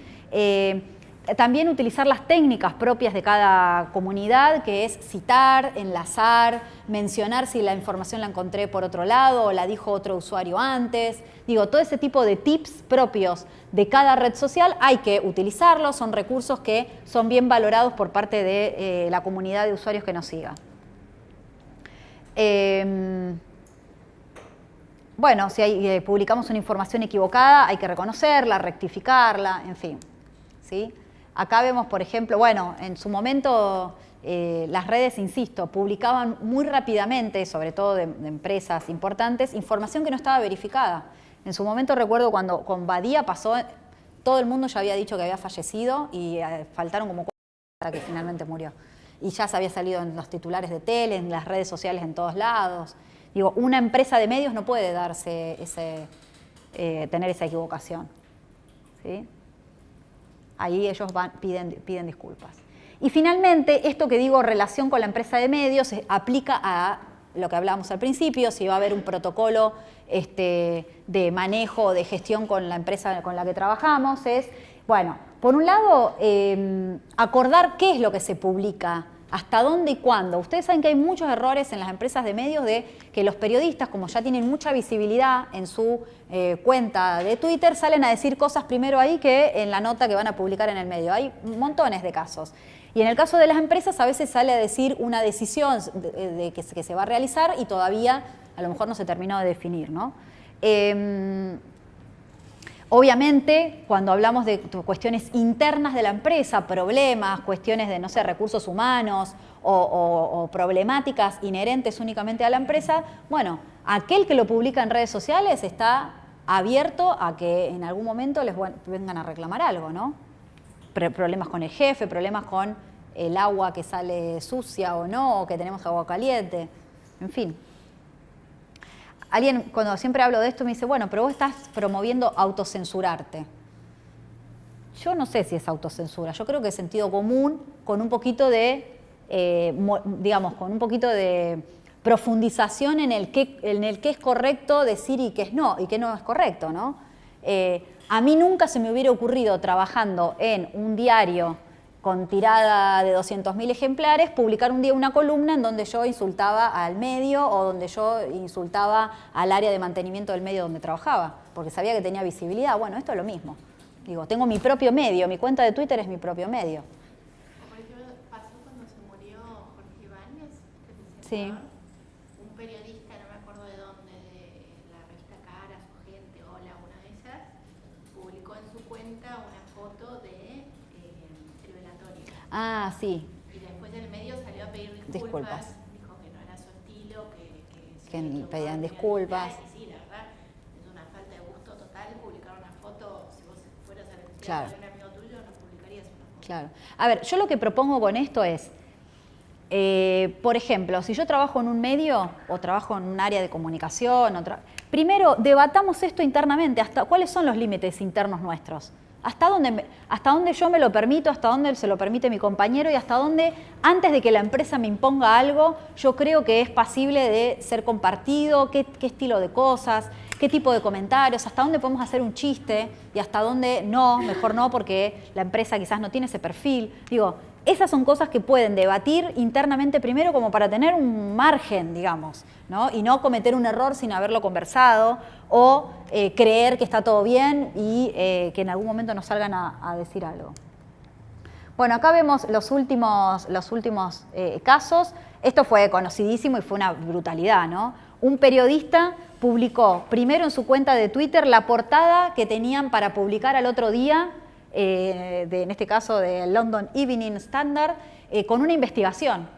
También utilizar las técnicas propias de cada comunidad, que es citar, enlazar, mencionar si la información la encontré por otro lado o la dijo otro usuario antes. Digo, todo ese tipo de tips propios de cada red social hay que utilizarlos, son recursos que son bien valorados por parte de la comunidad de usuarios que nos siga. Bueno, si publicamos una información equivocada, hay que reconocerla, rectificarla, en fin, ¿sí? Acá vemos, por ejemplo, bueno, en su momento las redes, insisto, publicaban muy rápidamente, sobre todo de empresas importantes, información que no estaba verificada. En su momento recuerdo cuando con Badía pasó, todo el mundo ya había dicho que había fallecido y faltaron como 4 horas para que finalmente murió. Y ya se había salido en los titulares de tele, en las redes sociales en todos lados. Digo, una empresa de medios no puede darse tener esa equivocación, ¿sí? Ahí ellos piden disculpas. Y finalmente, esto que digo, relación con la empresa de medios, se aplica a lo que hablábamos al principio, si va a haber un protocolo de manejo, de gestión con la empresa con la que trabajamos, es, bueno, por un lado, acordar qué es lo que se publica, hasta dónde y cuándo. Ustedes saben que hay muchos errores en las empresas de medios de que los periodistas, como ya tienen mucha visibilidad en su cuenta de Twitter, salen a decir cosas primero ahí que en la nota que van a publicar en el medio. Hay montones de casos. Y en el caso de las empresas a veces sale a decir una decisión que se va a realizar y todavía a lo mejor no se terminó de definir, ¿no? Obviamente, cuando hablamos de cuestiones internas de la empresa, problemas, cuestiones de, no sé, recursos humanos o problemáticas inherentes únicamente a la empresa, bueno, aquel que lo publica en redes sociales está abierto a que en algún momento les vengan a reclamar algo, ¿no? Problemas con el jefe, problemas con el agua que sale sucia o no, o que tenemos agua caliente, en fin. Alguien, cuando siempre hablo de esto, me dice, bueno, pero vos estás promoviendo autocensurarte. Yo no sé si es autocensura, yo creo que es sentido común con un poquito de, digamos, con un poquito de profundización en el que es correcto decir y qué es no, y qué no es correcto, ¿no? A mí nunca se me hubiera ocurrido, trabajando en un diario con tirada de 200.000 ejemplares, publicar un día una columna en donde yo insultaba al medio o donde yo insultaba al área de mantenimiento del medio donde trabajaba, porque sabía que tenía visibilidad. Bueno, esto es lo mismo. Digo, tengo mi propio medio, mi cuenta de Twitter es mi propio medio. Por ejemplo, pasó cuando se murió Jorge Ibáñez, el Sí. un periodista, no me acuerdo de dónde, de la revista Caras o Gente, Hola, una de esas, publicó en su cuenta una foto de el velatorio. Ah, sí. Y después el medio salió a pedir Disculpas. dijo que no era su estilo, que Que pedían disculpas. Y sí, la verdad, es una falta de gusto total publicar una foto. Si vos fueras a ver Claro. un amigo tuyo, no publicarías una foto. Claro. A ver, yo lo que propongo con esto es, por ejemplo, si yo trabajo en un medio o trabajo en un área de comunicación, primero debatamos esto internamente, hasta cuáles son los límites internos nuestros. Hasta dónde yo me lo permito, hasta dónde se lo permite mi compañero y hasta dónde, antes de que la empresa me imponga algo, yo creo que es pasible de ser compartido, qué estilo de cosas, qué tipo de comentarios, hasta dónde podemos hacer un chiste y hasta dónde no, mejor no, porque la empresa quizás no tiene ese perfil. Digo, esas son cosas que pueden debatir internamente primero como para tener un margen, digamos, ¿no? Y no cometer un error sin haberlo conversado o creer que está todo bien y que en algún momento nos salgan a decir algo. Bueno, acá vemos los últimos casos. Esto fue conocidísimo y fue una brutalidad, ¿no? Un periodista publicó primero en su cuenta de Twitter la portada que tenían para publicar al otro día, en este caso de London Evening Standard, con una investigación.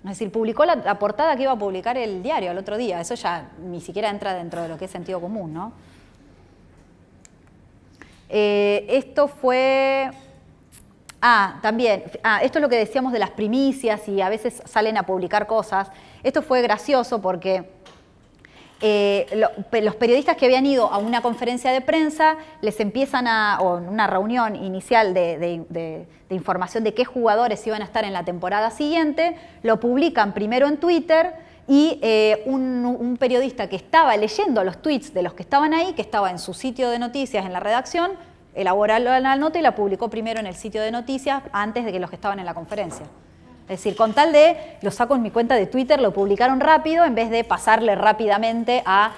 Es decir, publicó la portada que iba a publicar el diario al otro día. Eso ya ni siquiera entra dentro de lo que es sentido común, ¿no? Esto fue También, esto es lo que decíamos de las primicias y a veces salen a publicar cosas. Esto fue gracioso porque los periodistas que habían ido a una conferencia de prensa les empiezan o una reunión inicial de información de qué jugadores iban a estar en la temporada siguiente, lo publican primero en Twitter y un periodista que estaba leyendo los tweets de los que estaban ahí, que estaba en su sitio de noticias en la redacción, elaboró la nota y la publicó primero en el sitio de noticias antes de que los que estaban en la conferencia. Es decir, con tal de, lo saco en mi cuenta de Twitter, lo publicaron rápido en vez de pasarle rápidamente a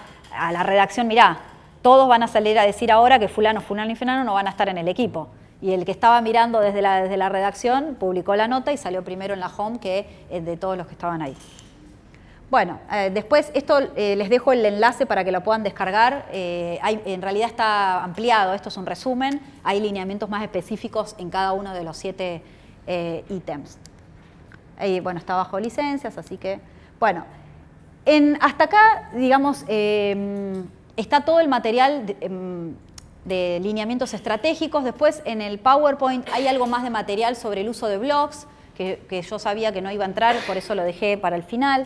la redacción, mirá, todos van a salir a decir ahora que fulano y fulano no van a estar en el equipo. Y el que estaba mirando desde la redacción publicó la nota y salió primero en la home que de todos los que estaban ahí. Bueno, después esto les dejo el enlace para que lo puedan descargar. En realidad está ampliado, esto es un resumen. Hay lineamientos más específicos en cada uno de los 7 ítems. Ahí, bueno, está bajo licencias, así que... Bueno, hasta acá, digamos, está todo el material de lineamientos estratégicos. Después, en el PowerPoint hay algo más de material sobre el uso de blogs, que yo sabía que no iba a entrar, por eso lo dejé para el final.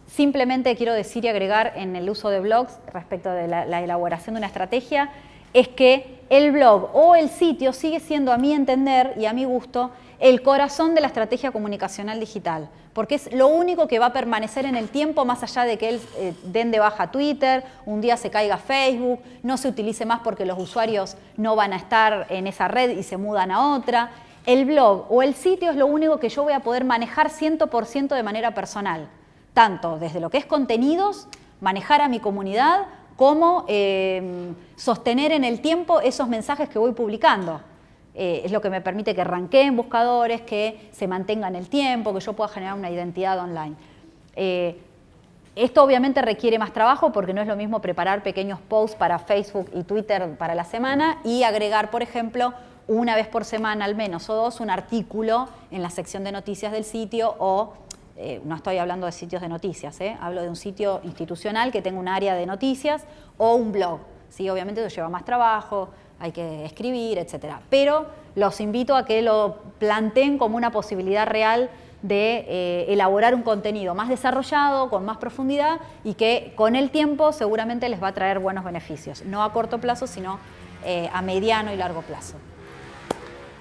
Simplemente quiero decir y agregar en el uso de blogs respecto de la elaboración de una estrategia, es que el blog o el sitio sigue siendo, a mi entender y a mi gusto, el corazón de la estrategia comunicacional digital, porque es lo único que va a permanecer en el tiempo, más allá de que den de baja Twitter, un día se caiga Facebook, no se utilice más porque los usuarios no van a estar en esa red y se mudan a otra. El blog o el sitio es lo único que yo voy a poder manejar 100% de manera personal, tanto desde lo que es contenidos, manejar a mi comunidad, como sostener en el tiempo esos mensajes que voy publicando. Es lo que me permite que ranqueen buscadores, que se mantenga en el tiempo, que yo pueda generar una identidad online. Esto obviamente requiere más trabajo porque no es lo mismo preparar pequeños posts para Facebook y Twitter para la semana y agregar, por ejemplo, una vez por semana al menos o 2, un artículo en la sección de noticias del sitio o... no estoy hablando de sitios de noticias, hablo de un sitio institucional que tenga un área de noticias o un blog. ¿Sí? Obviamente eso lleva más trabajo, hay que escribir, etc. Pero los invito a que lo planteen como una posibilidad real de elaborar un contenido más desarrollado, con más profundidad y que con el tiempo seguramente les va a traer buenos beneficios. No a corto plazo, sino a mediano y largo plazo.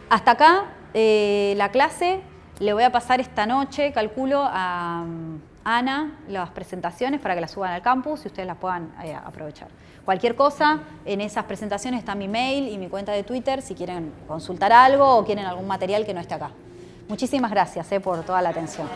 Hasta acá la clase. Le voy a pasar esta noche, calculo, a Ana las presentaciones para que las suban al campus y ustedes las puedan aprovechar. Cualquier cosa, en esas presentaciones está mi mail y mi cuenta de Twitter si quieren consultar algo o quieren algún material que no esté acá. Muchísimas gracias por toda la atención.